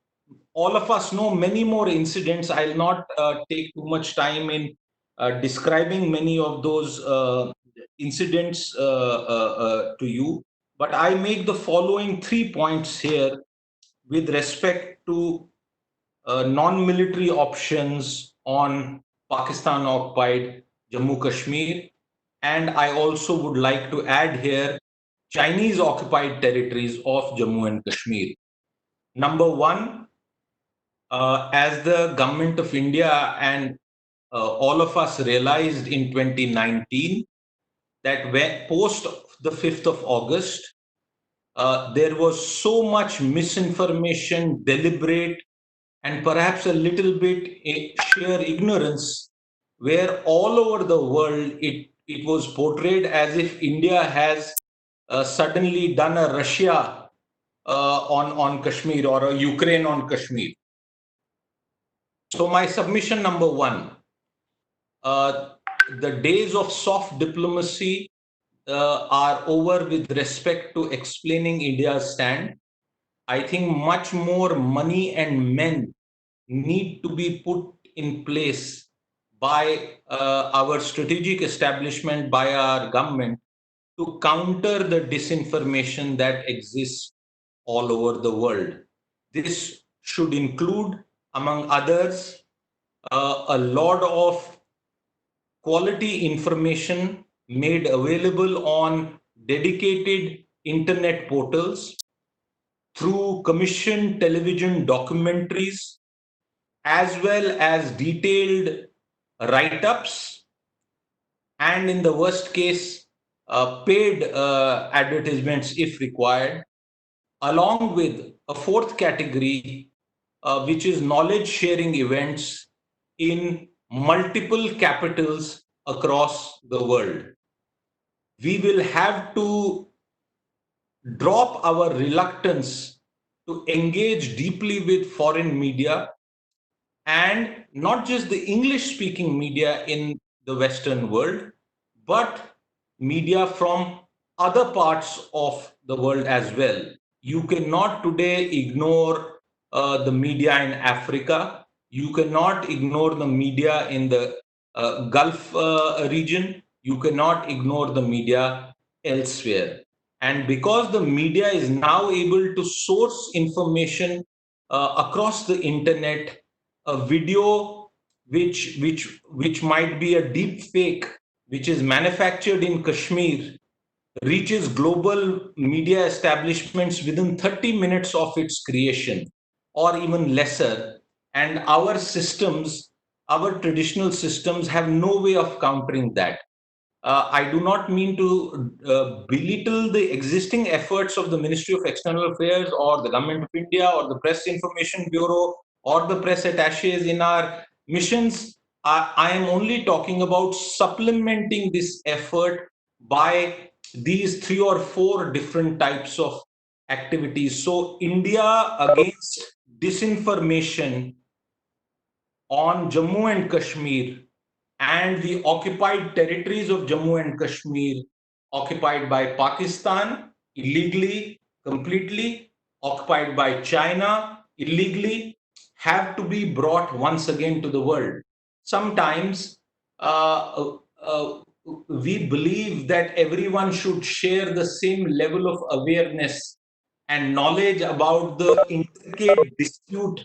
all of us know many more incidents. I'll not take too much time in describing many of those incidents to you, but I make the following 3 points here with respect to non-military options on Pakistan occupied Jammu Kashmir. And I also would like to add here Chinese occupied territories of Jammu and Kashmir. Number one, as the government of India and all of us realized in 2019 that when post the 5th of August, there was so much misinformation, deliberate, and perhaps a little bit sheer ignorance, where all over the world it was portrayed as if India has suddenly done a Russia on Kashmir or a Ukraine on Kashmir. So my submission number one, the days of soft diplomacy are over with respect to explaining India's stand. I think much more money and men need to be put in place by our strategic establishment, by our government, to counter the disinformation that exists all over the world. This should include, among others, a lot of quality information made available on dedicated internet portals, through commissioned television documentaries, as well as detailed write-ups, and in the worst case, paid advertisements if required, along with a fourth category, which is knowledge sharing events in multiple capitals across the world. We will have to drop our reluctance to engage deeply with foreign media, and not just the English speaking media in the Western world, but media from other parts of the world as well. You cannot today ignore the media in Africa. You cannot ignore the media in the Gulf region. You cannot ignore the media elsewhere. And because the media is now able to source information across the internet, a video which might be a deep fake, which is manufactured in Kashmir, reaches global media establishments within 30 minutes of its creation, or even lesser. And our systems, our traditional systems, have no way of countering that. I do not mean to belittle the existing efforts of the Ministry of External Affairs or the Government of India or the Press Information Bureau or the press attaches in our missions. I am only talking about supplementing this effort by these 3 or 4 different types of activities. So, India against disinformation on Jammu and Kashmir and the occupied territories of Jammu and Kashmir, occupied by Pakistan illegally, completely, occupied by China illegally, have to be brought once again to the world. Sometimes we believe that everyone should share the same level of awareness and knowledge about the intricate dispute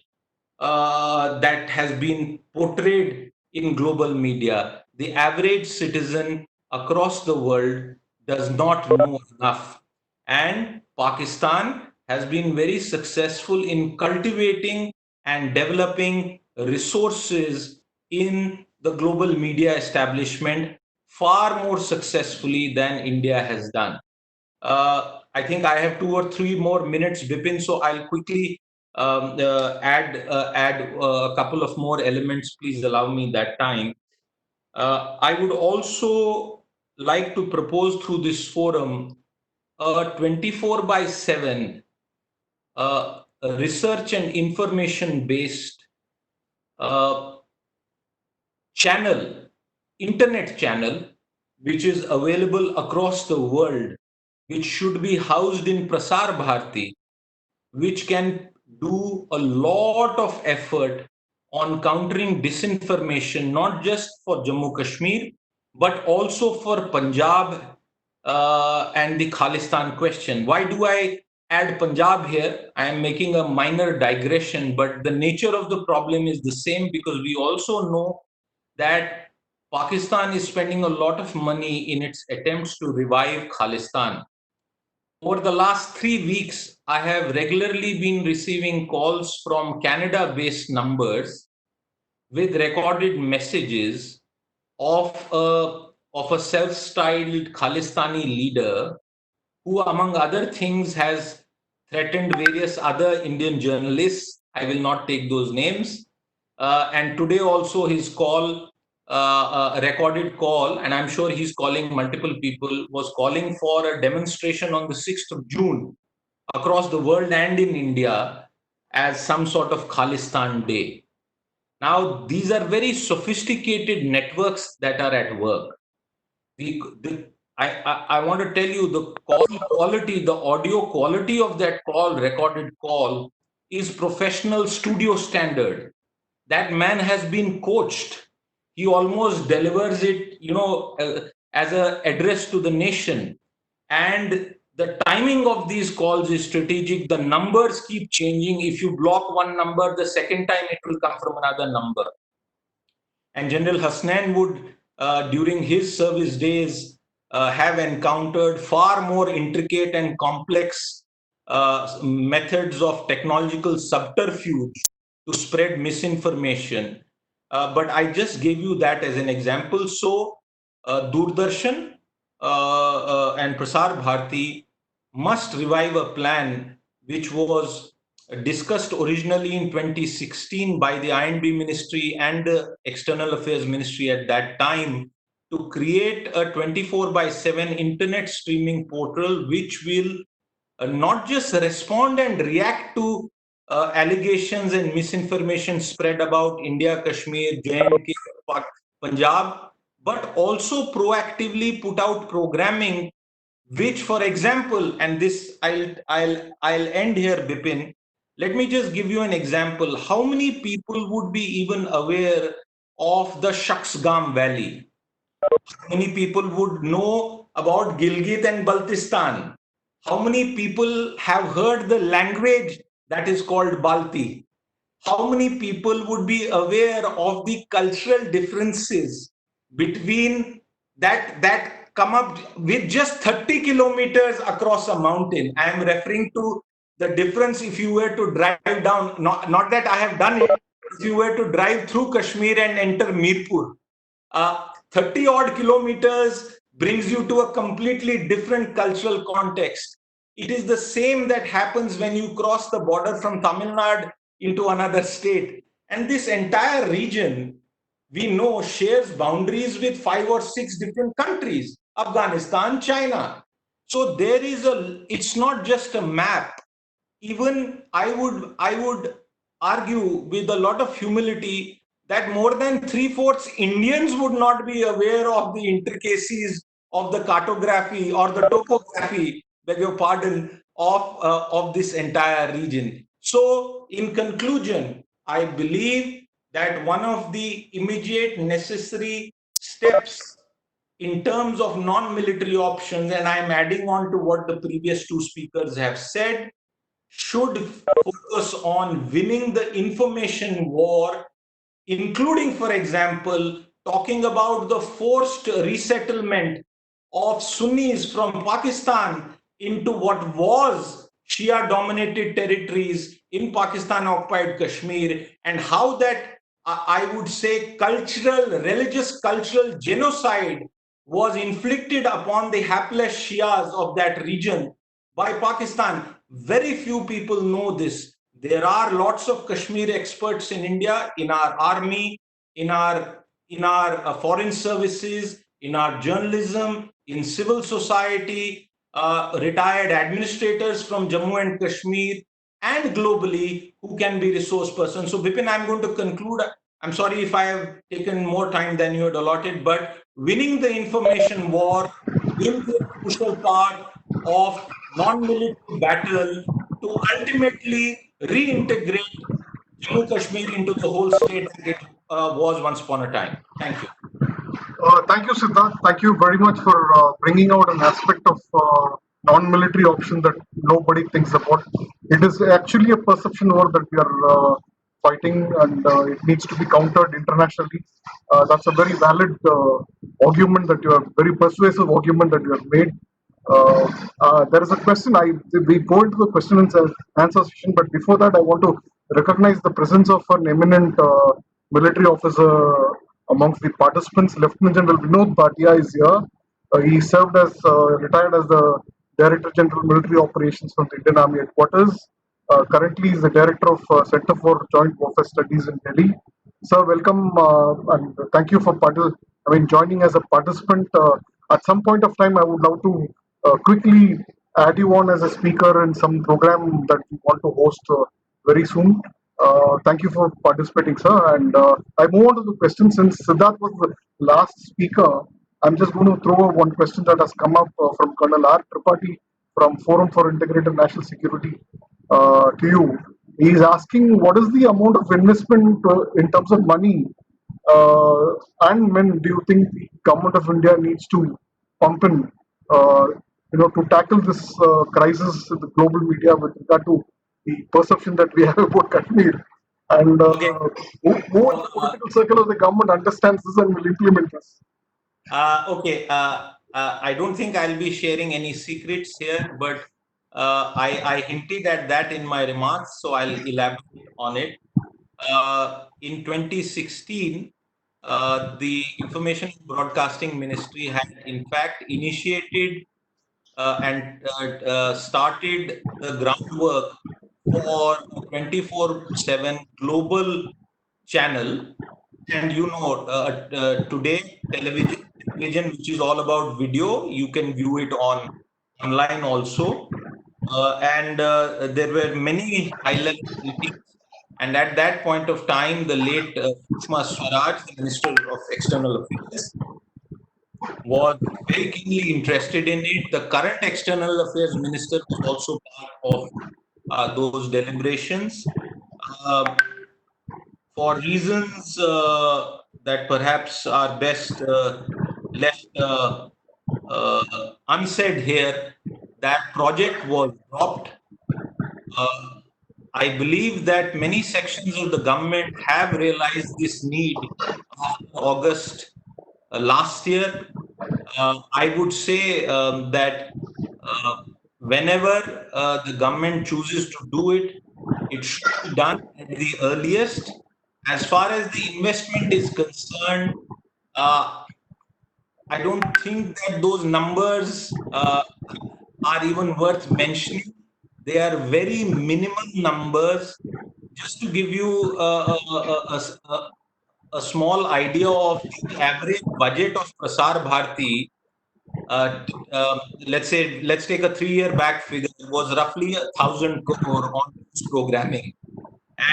that has been portrayed in global media. The average citizen across the world does not know enough. And Pakistan has been very successful in cultivating and developing resources in the global media establishment far more successfully than India has done. I think I have 2 or 3 more minutes, Bipin, so I'll quickly add a couple of more elements. Please allow me that time. I would also like to propose through this forum a 24 by 7 research and information based channel, internet channel, which is available across the world, which should be housed in Prasar Bharati, which can do a lot of effort on countering disinformation, not just for Jammu Kashmir, but also for Punjab and the Khalistan question. Why do I add Punjab here? I am making a minor digression, but the nature of the problem is the same, because we also know that Pakistan is spending a lot of money in its attempts to revive Khalistan. Over the last 3 weeks, I have regularly been receiving calls from Canada based numbers with recorded messages of a self-styled Khalistani leader who, among other things, has threatened various other Indian journalists. I will not take those names. And today also his call, a recorded call, and I'm sure he's calling multiple people, was calling for a demonstration on the 6th of June across the world and in India as some sort of Khalistan Day. Now, these are very sophisticated networks that are at work. I want to tell you the call quality, the audio quality of that call, recorded call, is professional studio standard. That man has been coached. He almost delivers it, as an address to the nation. And the timing of these calls is strategic. The numbers keep changing. If you block one number, the second time it will come from another number. And General Hasnain would, during his service days, have encountered far more intricate and complex methods of technological subterfuge to spread misinformation. But I just gave you that as an example. So, Doordarshan and Prasar Bharati must revive a plan which was discussed originally in 2016 by the I&B Ministry and the External Affairs Ministry at that time, to create a 24/7 internet streaming portal which will not just respond and react to allegations and misinformation spread about India, Kashmir, J&K, Punjab, but also proactively put out programming which, for example, and this I'll end here, Bipin. Let me just give you an example. How many people would be even aware of the Shaksgam Valley? How many people would know about Gilgit and Baltistan? How many people have heard the language that is called Balti? How many people would be aware of the cultural differences between that come up with just 30 kilometers across a mountain? I am referring to the difference if you were to drive down, not that I have done it, if you were to drive through Kashmir and enter Mirpur. 30 odd kilometers brings you to a completely different cultural context. It is the same that happens when you cross the border from Tamil Nadu into another state. And this entire region, we know, shares boundaries with 5 or 6 different countries: Afghanistan, China. So there is it's not just a map. Even I would argue with a lot of humility that more than 3/4 Indians would not be aware of the intricacies of the cartography or the topography, beg your pardon, of this entire region. So, in conclusion, I believe that one of the immediate necessary steps in terms of non-military options, and I'm adding on to what the previous two speakers have said, should focus on winning the information war, including, for example, talking about the forced resettlement of Sunnis from Pakistan into what was Shia dominated territories in Pakistan occupied Kashmir, and how that, I would say, religious cultural genocide was inflicted upon the hapless Shias of that region by Pakistan. Very few people know this. There are lots of Kashmir experts in India, in our army, in our foreign services, in our journalism, in civil society, retired administrators from Jammu and Kashmir, and globally, who can be resource persons. So, Bipin, I'm going to conclude. I'm sorry if I have taken more time than you had allotted, but winning the information war will be a crucial part of non-military battle to ultimately reintegrate Jammu Kashmir into the whole state that it was once upon a time. Thank you. Thank you, Siddharth. Thank you very much for bringing out an aspect of non-military option that nobody thinks about. It is actually a perception war that we are fighting, and it needs to be countered internationally. That's a very valid argument that you have, very persuasive argument that you have made. There is a question. We go into the question and answer session, but before that, I want to recognize the presence of an eminent military officer amongst the participants. Lieutenant General Vinod Bhatia is here. He served as retired as the Director General Military Operations from the Indian Army Headquarters. Currently, he is the Director of Center for Joint Warfare Studies in Delhi. Sir, welcome and thank you for joining as a participant. At some point of time, I would love to quickly add you on as a speaker in some program that we want to host very soon. Thank you for participating, sir. And I move on to the question since Siddharth was the last speaker. I'm just going to throw one question that has come up from Colonel R. Tripathi from Forum for Integrated National Security to you. He is asking what is the amount of investment in terms of money and when do you think the government of India needs to pump in, to tackle this crisis in the global media with regard to the perception that we have about Kashmir, and Okay. who in the political circle of the government understands this and will implement this? Okay. I don't think I'll be sharing any secrets here, but I hinted at that in my remarks, so I'll elaborate on it. In 2016, the Information and Broadcasting Ministry had in fact initiated and started the groundwork for a 24/7 global channel. And today television, which is all about video, you can view it online also. And there were many high-level meetings. And at that point of time, the late Sushma Swaraj, the Minister of External Affairs, was very keenly interested in it. The current External Affairs Minister was also part of those deliberations. For reasons that perhaps are best left unsaid here, that project was dropped. I believe that many sections of the government have realized this need after August last year. I would say that whenever the government chooses to do it, it should be done at the earliest. As far as the investment is concerned, I don't think that those numbers are even worth mentioning. They are very minimal numbers. Just to give you a small idea of the average budget of Prasar Bharati, let's take a 3-year back figure, it was roughly 1,000 crore on news programming.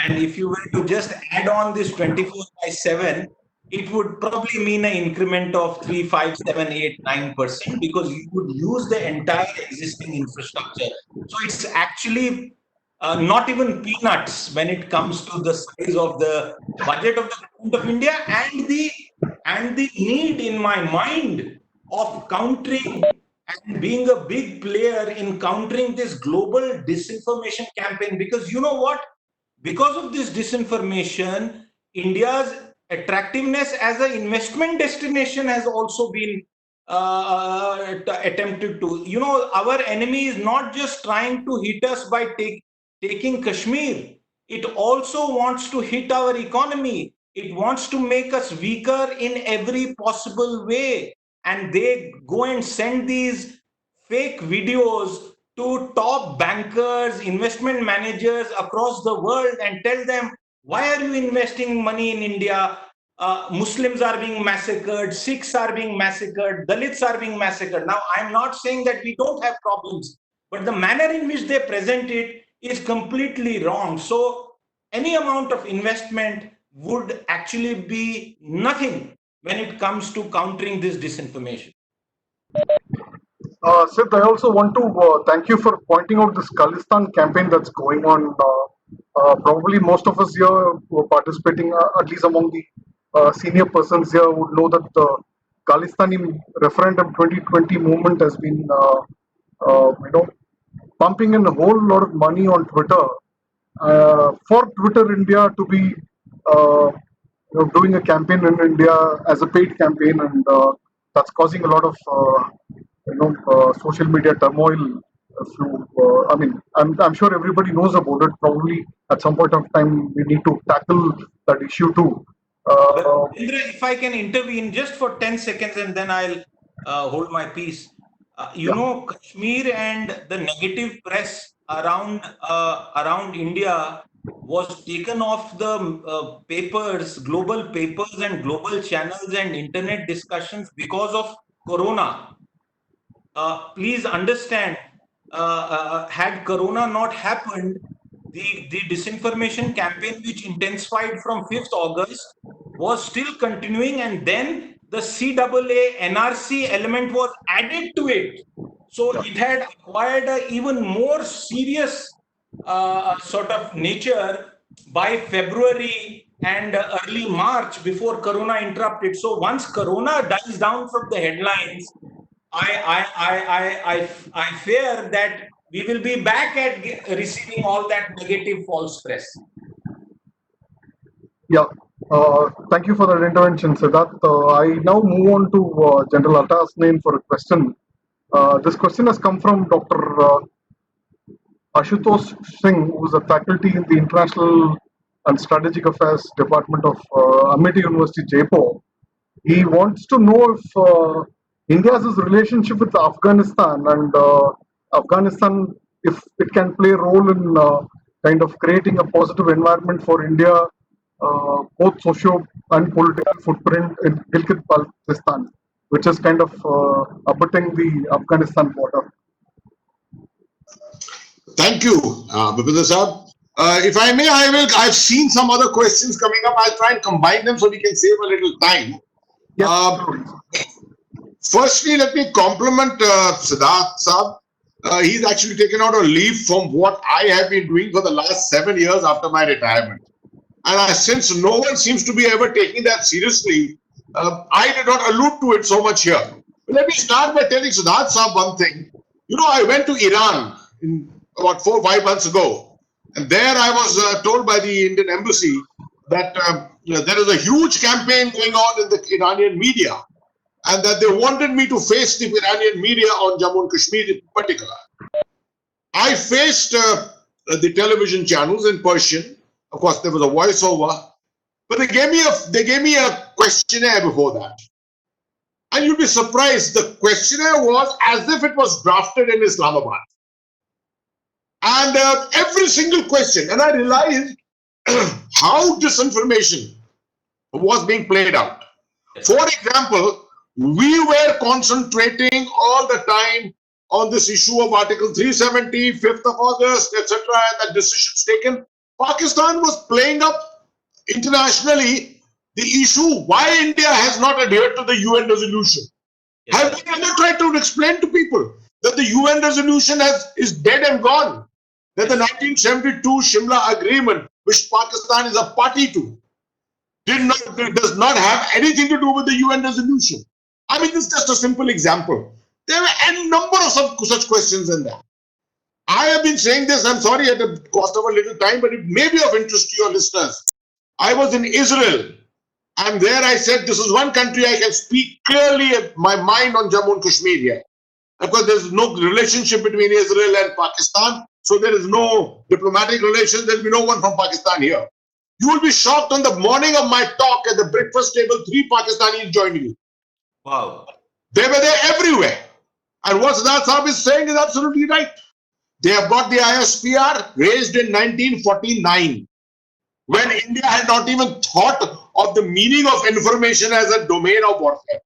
And if you were to just add on this 24/7, it would probably mean an increment of 3, 5, 7, 8, 9% because you would use the entire existing infrastructure. So it's actually not even peanuts when it comes to the size of the budget of the government of India and the need in my mind of countering and being a big player in countering this global disinformation campaign. Because you know what? Because of this disinformation, India's attractiveness as an investment destination has also been attempted to. Our enemy is not just trying to hit us by taking Kashmir. It also wants to hit our economy. It wants to make us weaker in every possible way. And they go and send these fake videos to top bankers, investment managers across the world and tell them, why are you investing money in India? Muslims are being massacred, Sikhs are being massacred, Dalits are being massacred. Now, I'm not saying that we don't have problems, but the manner in which they present it is completely wrong. So, any amount of investment would actually be nothing when it comes to countering this disinformation. Sid, I also want to thank you for pointing out this Khalistan campaign that's going on. Probably most of us here who are participating, at least among the senior persons here, would know that the Khalistani referendum 2020 movement has been, pumping in a whole lot of money on Twitter for Twitter India to be doing a campaign in India as a paid campaign, and that's causing a lot of social media turmoil. I'm sure everybody knows about it. Probably at some point of time we need to tackle that issue too. Uh, Indra, if I can intervene just for 10 seconds and then I'll hold my peace. yeah, Kashmir and the negative press around India was taken off the papers, global papers and global channels and internet discussions because of Corona. Please understand, had Corona not happened, the disinformation campaign, which intensified from 5th August, was still continuing, and then the CAA NRC element was added to it. So yeah. it had acquired a even more serious sort of nature by February and early March before Corona interrupted. So once Corona dies down from the headlines, I fear that we will be back at receiving all that negative false press. Yeah. Thank you for that intervention, Siddharth. I now move on to General Hasnain for a question. This question has come from Dr. Ashutosh Singh, who is a faculty in the International and Strategic Affairs Department of Amity University, Jaipur. He wants to know if India's relationship with Afghanistan and Afghanistan, if it can play a role in kind of creating a positive environment for India, both socio and political footprint in Gilgit-Baltistan, which is kind of abutting the Afghanistan border. Thank you, Bipinda Saab. If I may, I've seen some other questions coming up. I'll try and combine them so we can save a little time. Yes, Firstly, let me compliment Siddharth Saab. He's actually taken out a leaf from what I have been doing for the last 7 years after my retirement. And since no one seems to be ever taking that seriously, I did not allude to it so much here. But let me start by telling Siddharth Saab one thing. I went to Iran about 4 or 5 months ago. And there I was told by the Indian embassy that there is a huge campaign going on in the Iranian media, and that they wanted me to face the Iranian media on Jammu and Kashmir in particular. I faced the television channels in Persian. Of course, there was a voiceover, but they gave me a questionnaire before that. And you'd be surprised, the questionnaire was as if it was drafted in Islamabad. And every single question, and I realized how disinformation was being played out. For example, we were concentrating all the time on this issue of Article 370, 5th of August, etc., and the decisions taken. Pakistan was playing up internationally the issue why India has not adhered to the UN resolution. Yes. Have we ever tried to explain to people that the UN resolution is dead and gone? That the 1972 Shimla Agreement, which Pakistan is a party to, does not have anything to do with the UN resolution. I mean, this is just a simple example. There are any number of such questions in there. I have been saying this, I'm sorry at the cost of a little time, but it may be of interest to your listeners. I was in Israel, and there I said, this is one country I can speak clearly my mind on Jammu and Kashmir here. Of course, there's no relationship between Israel and Pakistan, so there is no diplomatic relations. There'll be no one from Pakistan here. You will be shocked on the morning of my talk at the breakfast table, 3 Pakistanis joined me. Wow. They were there everywhere. And what Siddharth Saab is saying is absolutely right. They have got the ISPR raised in 1949, when India had not even thought of the meaning of information as a domain of warfare.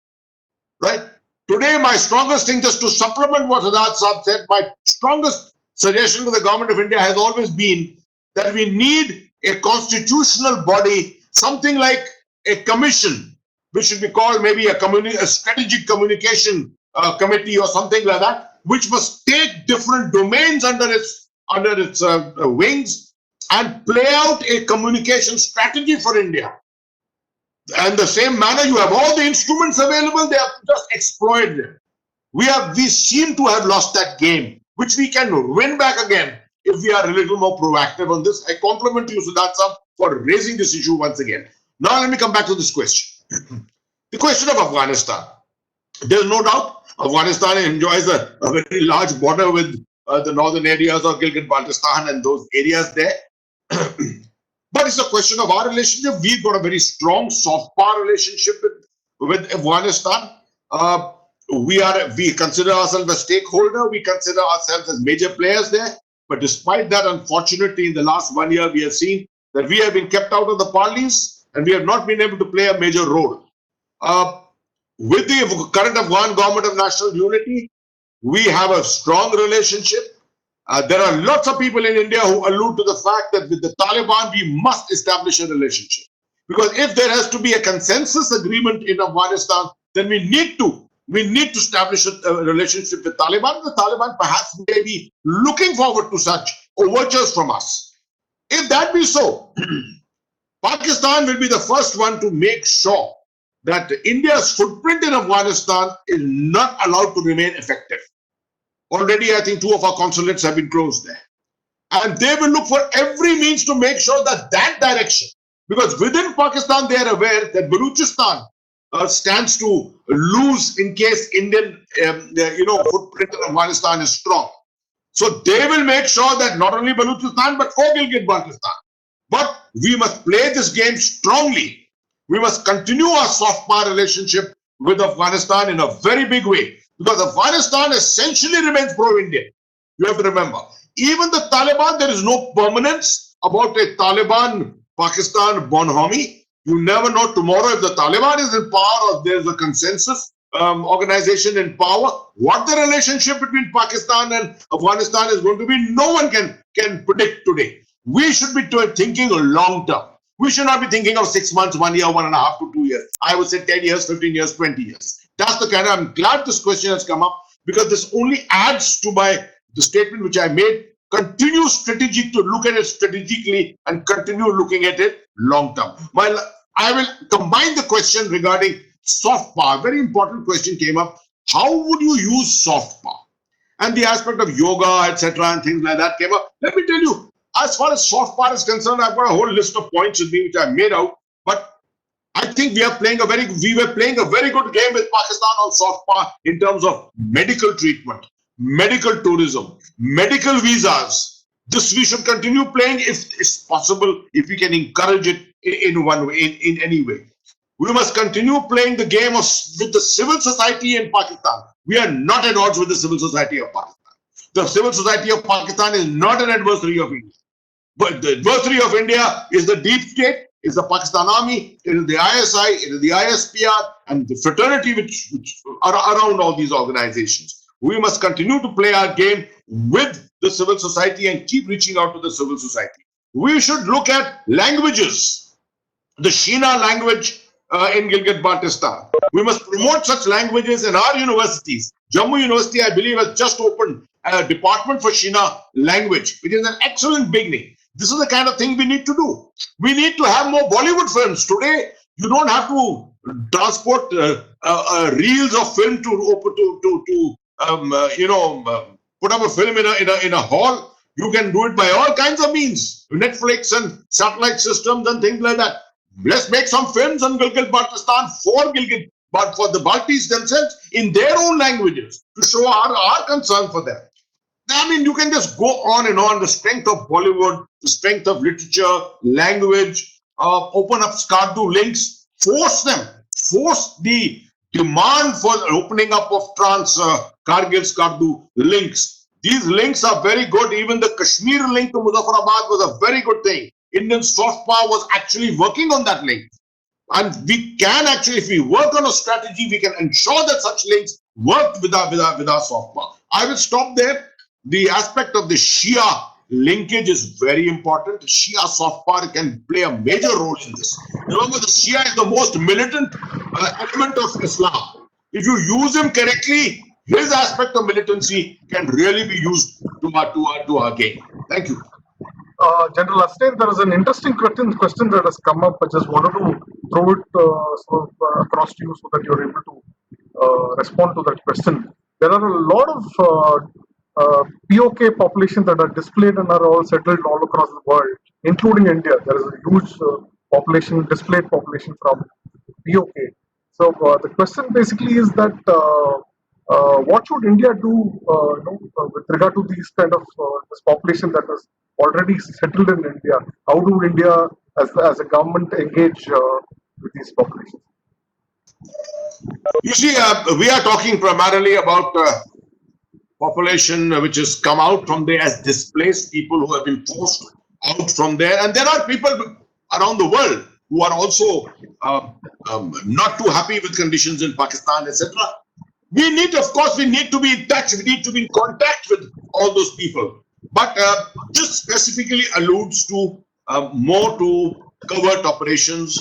Right? Today, my strongest thing, just to supplement what Siddharth Saab said, my strongest suggestion to the government of India has always been that we need a constitutional body, something like a commission, which should be called maybe a strategic communication committee or something like that, which must take different domains under its wings and play out a communication strategy for India. And the same manner, you have all the instruments available, they have just exploit them. We seem to have lost that game, which we can win back again if we are a little more proactive on this. I compliment you, Siddharth Saab, for raising this issue once again. Now let me come back to this question. The question of Afghanistan. There's no doubt Afghanistan enjoys a very large border with the northern areas of Gilgit-Baltistan and those areas there. But it's a question of our relationship. We've got a very strong soft power relationship with Afghanistan. We consider ourselves a stakeholder. We consider ourselves as major players there. But despite that, unfortunately, in the last 1 year, we have seen that we have been kept out of the parleys and we have not been able to play a major role. With the current Afghan government of national unity, we have a strong relationship. There are lots of people in India who allude to the fact that with the Taliban, we must establish a relationship. Because if there has to be a consensus agreement in Afghanistan, then we need to establish a relationship with Taliban. The Taliban perhaps may be looking forward to such overtures from us. If that be so, Pakistan will be the first one to make sure that India's footprint in Afghanistan is not allowed to remain effective. Already, I think 2 of our consulates have been closed there. And they will look for every means to make sure that that direction, because within Pakistan, they are aware that Balochistan stands to lose in case Indian footprint in Afghanistan is strong. So they will make sure that not only Balochistan, but for Gilgit-Baltistan. But we must play this game strongly. We must continue our soft power relationship with Afghanistan in a very big way. Because Afghanistan essentially remains pro-Indian. You have to remember. Even the Taliban, there is no permanence about a Taliban-Pakistan bonhomie. You never know tomorrow if the Taliban is in power or there's a consensus organization in power. What the relationship between Pakistan and Afghanistan is going to be, no one can predict today. We should be thinking long term. We should not be thinking of 6 months, 1 year, 1.5 to 2 years. I would say 10 years, 15 years, 20 years. That's the kind of, I'm glad this question has come up because this only adds to the statement which I made. Continue strategic to look at it strategically and continue looking at it long term. While I will combine the question regarding soft power, very important question came up. How would you use soft power? And the aspect of yoga, etc., and things like that came up. Let me tell you, as far as soft power is concerned, I've got a whole list of points with me which I made out. But I think we were playing a very good game with Pakistan on soft power in terms of medical treatment, medical tourism, medical visas. This we should continue playing if it's possible, if we can encourage it in one way, in any way. We must continue playing the game with the civil society in Pakistan. We are not at odds with the civil society of Pakistan. The civil society of Pakistan is not an adversary of India. But the adversary of India is the deep state, is the Pakistan Army, it is the ISI, it is the ISPR, and the fraternity which are around all these organizations. We must continue to play our game with the civil society and keep reaching out to the civil society. We should look at languages. The Shina language in Gilgit-Baltistan. We must promote such languages in our universities. Jammu University, I believe, has just opened a department for Shina language, which is an excellent beginning. This is the kind of thing we need to do. We need to have more Bollywood films. Today, you don't have to transport reels of film put up a film in a hall. You can do it by all kinds of means, Netflix and satellite systems and things like that. Let's make some films on Gilgit-Baltistan for Gilgit, but for the Baltis themselves in their own languages to show our concern for them. I mean, you can just go on and on. The strength of Bollywood, the strength of literature, language, open up Skardu links, force the demand for opening up of Kargil Skardu links. These links are very good. Even the Kashmir link to Muzaffarabad was a very good thing. Indian soft power was actually working on that link. And we can actually, if we work on a strategy, we can ensure that such links work with our soft power. I will stop there. The aspect of the Shia linkage is very important. Shia soft power can play a major role in this. Remember, the Shia is the most militant element of Islam. If you use him correctly, his aspect of militancy can really be used to our gain. Thank you. General Hasnain, there is an interesting question that has come up. I just wanted to throw it across to you so that you're able to respond to that question. There are a lot of PoK populations that are displayed and are all settled all across the world, including India. There is a huge displaced population from PoK. So the question basically is that what should India do with regard to these kind of this population that is already settled in India? How do India as a government engage with these populations? You see, we are talking primarily about population which has come out from there as displaced people who have been forced out from there. And there are people around the world who are also not too happy with conditions in Pakistan, etc. We need, of course, we need to be in touch. We need to be in contact with all those people. But this specifically alludes to more to covert operations,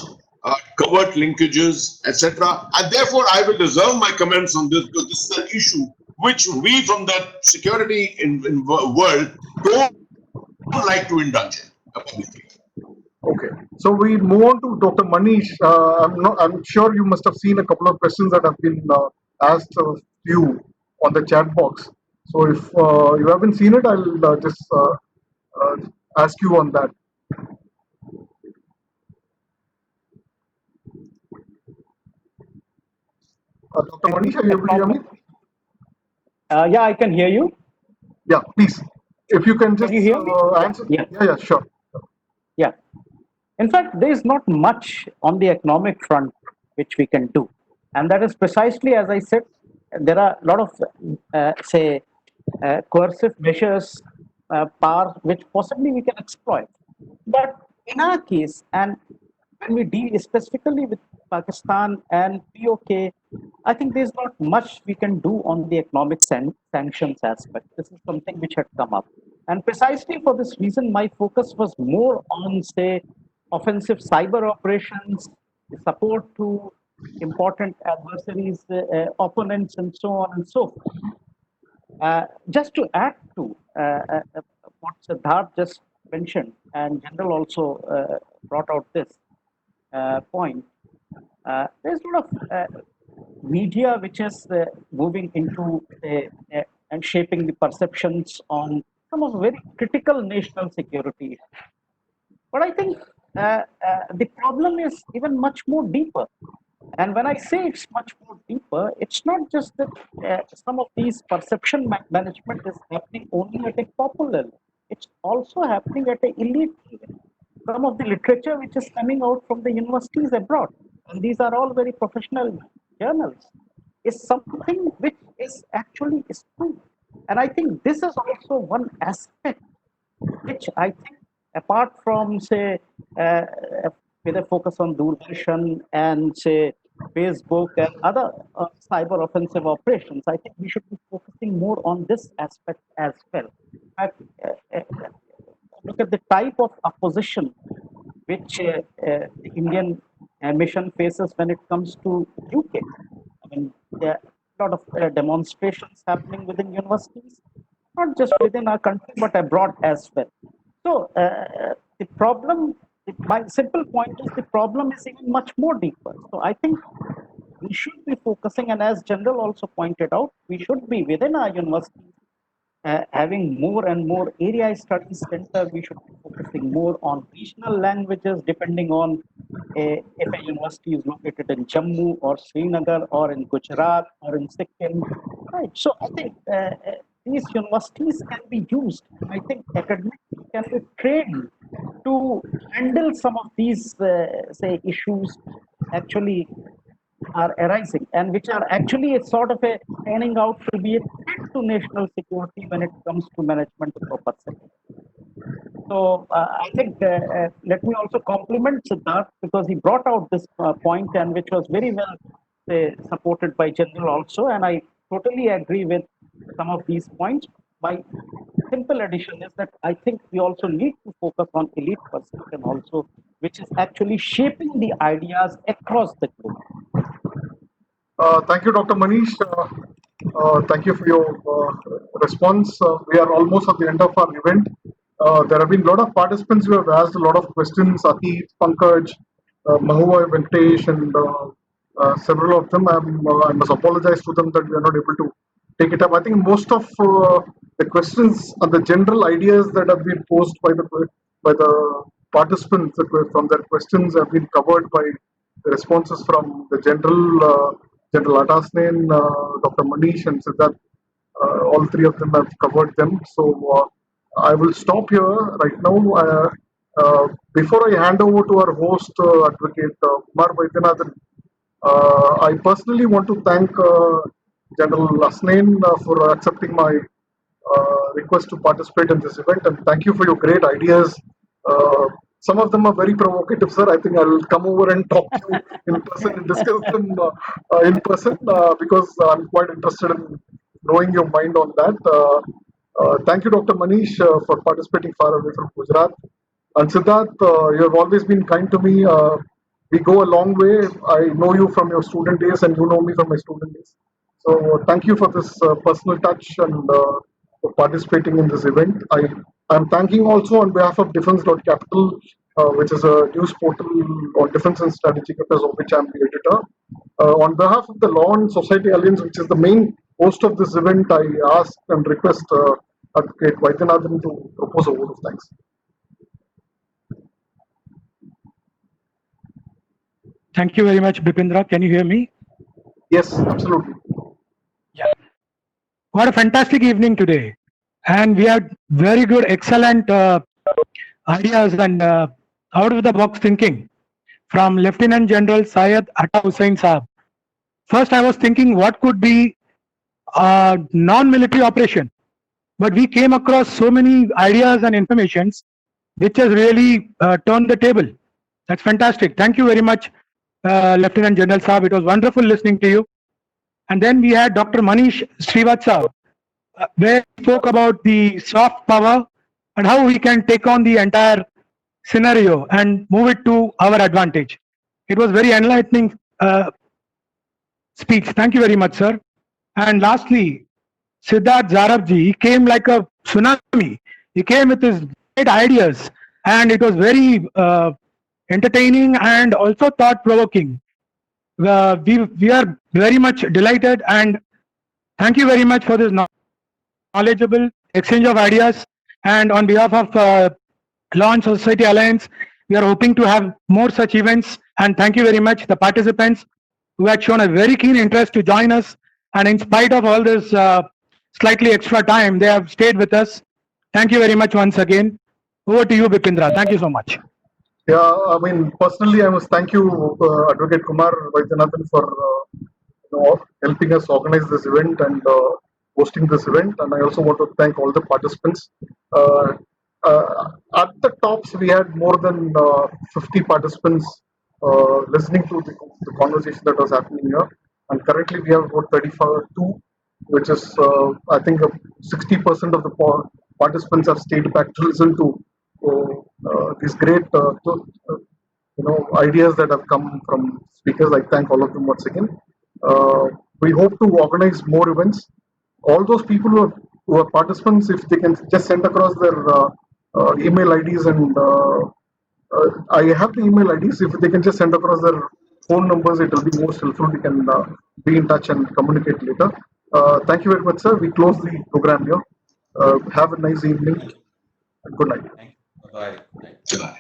covert linkages, etc. And therefore, I will reserve my comments on this because this is an issue which we from the security world don't like to indulge in publicly. Okay, so we move on to Dr. Manish. I'm sure you must have seen a couple of questions that have been asked of you on the chat box. So if you haven't seen it, I'll just ask you on that. Dr. Manish, are you able to hear me? Yeah, I can hear you. Yeah, please. If you can just you hear me? answer. Yeah. Yeah, sure. Yeah. In fact, there is not much on the economic front which we can do. And that is precisely, as I said, there are a lot of, coercive measures, power, which possibly we can exploit. But in our case, and when we deal specifically with Pakistan and PoK, I think there's not much we can do on the economic sanctions aspect. This is something which had come up. And precisely for this reason, my focus was more on, say, offensive cyber operations, support to important adversaries, opponents, and so on and so forth. Just to add to what Siddharth just mentioned, and General also brought out this point, there's a lot of media which is moving into and shaping the perceptions on some of the very critical national security issues. But I think the problem is even much more deeper. And when I say it's much more deeper, it's not just that some of these perception management is happening only at a popular level. It's also happening at an elite level. Some of the literature which is coming out from the universities abroad, and these are all very professional journals, is something which is actually true. And I think this is also one aspect which I think, apart from, say, with a focus on Doordarshan and, say, Facebook and other cyber offensive operations, I think we should be focusing more on this aspect as well. Look at the type of opposition which the Indian mission faces when it comes to UK. I mean, there are a lot of demonstrations happening within universities, not just within our country, but abroad as well. So the problem, my simple point is the problem is even much more deeper. So I think we should be focusing, and as General also pointed out, we should be within our universities having more and more area studies center. We should be focusing more on regional languages, depending on if a university is located in Jammu or Srinagar or in Gujarat or in Sikkim. Right. So I think these universities can be used. I think academics can be trained to handle some of these, say, issues actually are arising and which are actually a sort of a turning out to be a threat to national security when it comes to management purposes. So I think let me also compliment Siddharth because he brought out this point and which was very well supported by General also, and I totally agree with some of these points. My simple addition is that I think we also need to focus on elite perception also, which is actually shaping the ideas across the globe. Thank you, Dr. Manish. Thank you for your response. We are almost at the end of our event. There have been a lot of participants who have asked a lot of questions. Atit, Pankaj, Mahua, Venkatesh, and several of them. I must apologize to them that we are not able to take it up. I think most of the questions and the general ideas that have been posed by the participants from their questions have been covered by the responses from the General Hasnain, Dr. Manish, and Siddharth. All three of them have covered them. So I will stop here right now. Before I hand over to our host, Advocate Kumar Vaidyanathan, I personally want to thank General Hasnain for accepting my request to participate in this event, and thank you for your great ideas. Some of them are very provocative, sir. I think I'll come over and talk to you in person and discuss them in person because I'm quite interested in knowing your mind on that. Thank you, Dr. Manish, for participating far away from Gujarat. And Siddharth, you have always been kind to me. We go a long way. I know you from your student days, and you know me from my student days. So thank you for this personal touch and for participating in this event. I'm thanking also on behalf of Defence.Capital, which is a news portal on defense and strategic affairs, of which I'm the editor. On behalf of the Law and Society Alliance, which is the main host of this event, I ask and request Advocate Vaidyanathan to propose a vote of thanks. Thank you very much, Bipindra. Can you hear me? Yes, absolutely. Yeah. What a fantastic evening today. And we had very good, excellent ideas and out of the box thinking from Lieutenant General Syed Atta Hussain Saab. First, I was thinking what could be a non-military operation, but we came across so many ideas and informations which has really turned the table. That's fantastic. Thank you very much, Lieutenant General Saab. It was wonderful listening to you. And then we had Dr. Manish Srivatsa, where he spoke about the soft power and how we can take on the entire scenario and move it to our advantage. It was very enlightening speech. Thank you very much, sir. And lastly, Siddharth Zarabi, he came like a tsunami. He came with his great ideas, and it was very entertaining and also thought-provoking. We are very much delighted, and thank you very much for this knowledgeable exchange of ideas. And on behalf of Law and Society Alliance, we are hoping to have more such events. And thank you very much, the participants who had shown a very keen interest to join us. And in spite of all this slightly extra time, they have stayed with us. Thank you very much once again. Over to you, Bipindra. Thank you so much. Yeah, I mean, personally, I must thank you, Advocate Kumar Vaidyanathan, for helping us organize this event and hosting this event. And I also want to thank all the participants. At the tops, we had more than 50 participants listening to the conversation that was happening here. And currently, we have about 32, which is, I think, 60% of the participants have stayed back to listen to these great ideas that have come from speakers. I thank all of them once again. We hope to organize more events. All those people who are participants, if they can just send across their email IDs, and I have the email IDs. If they can just send across their phone numbers, it will be most helpful. We can be in touch and communicate later. Thank you very much, sir. We close the program here. Have a nice evening and good night. Bye. Good night.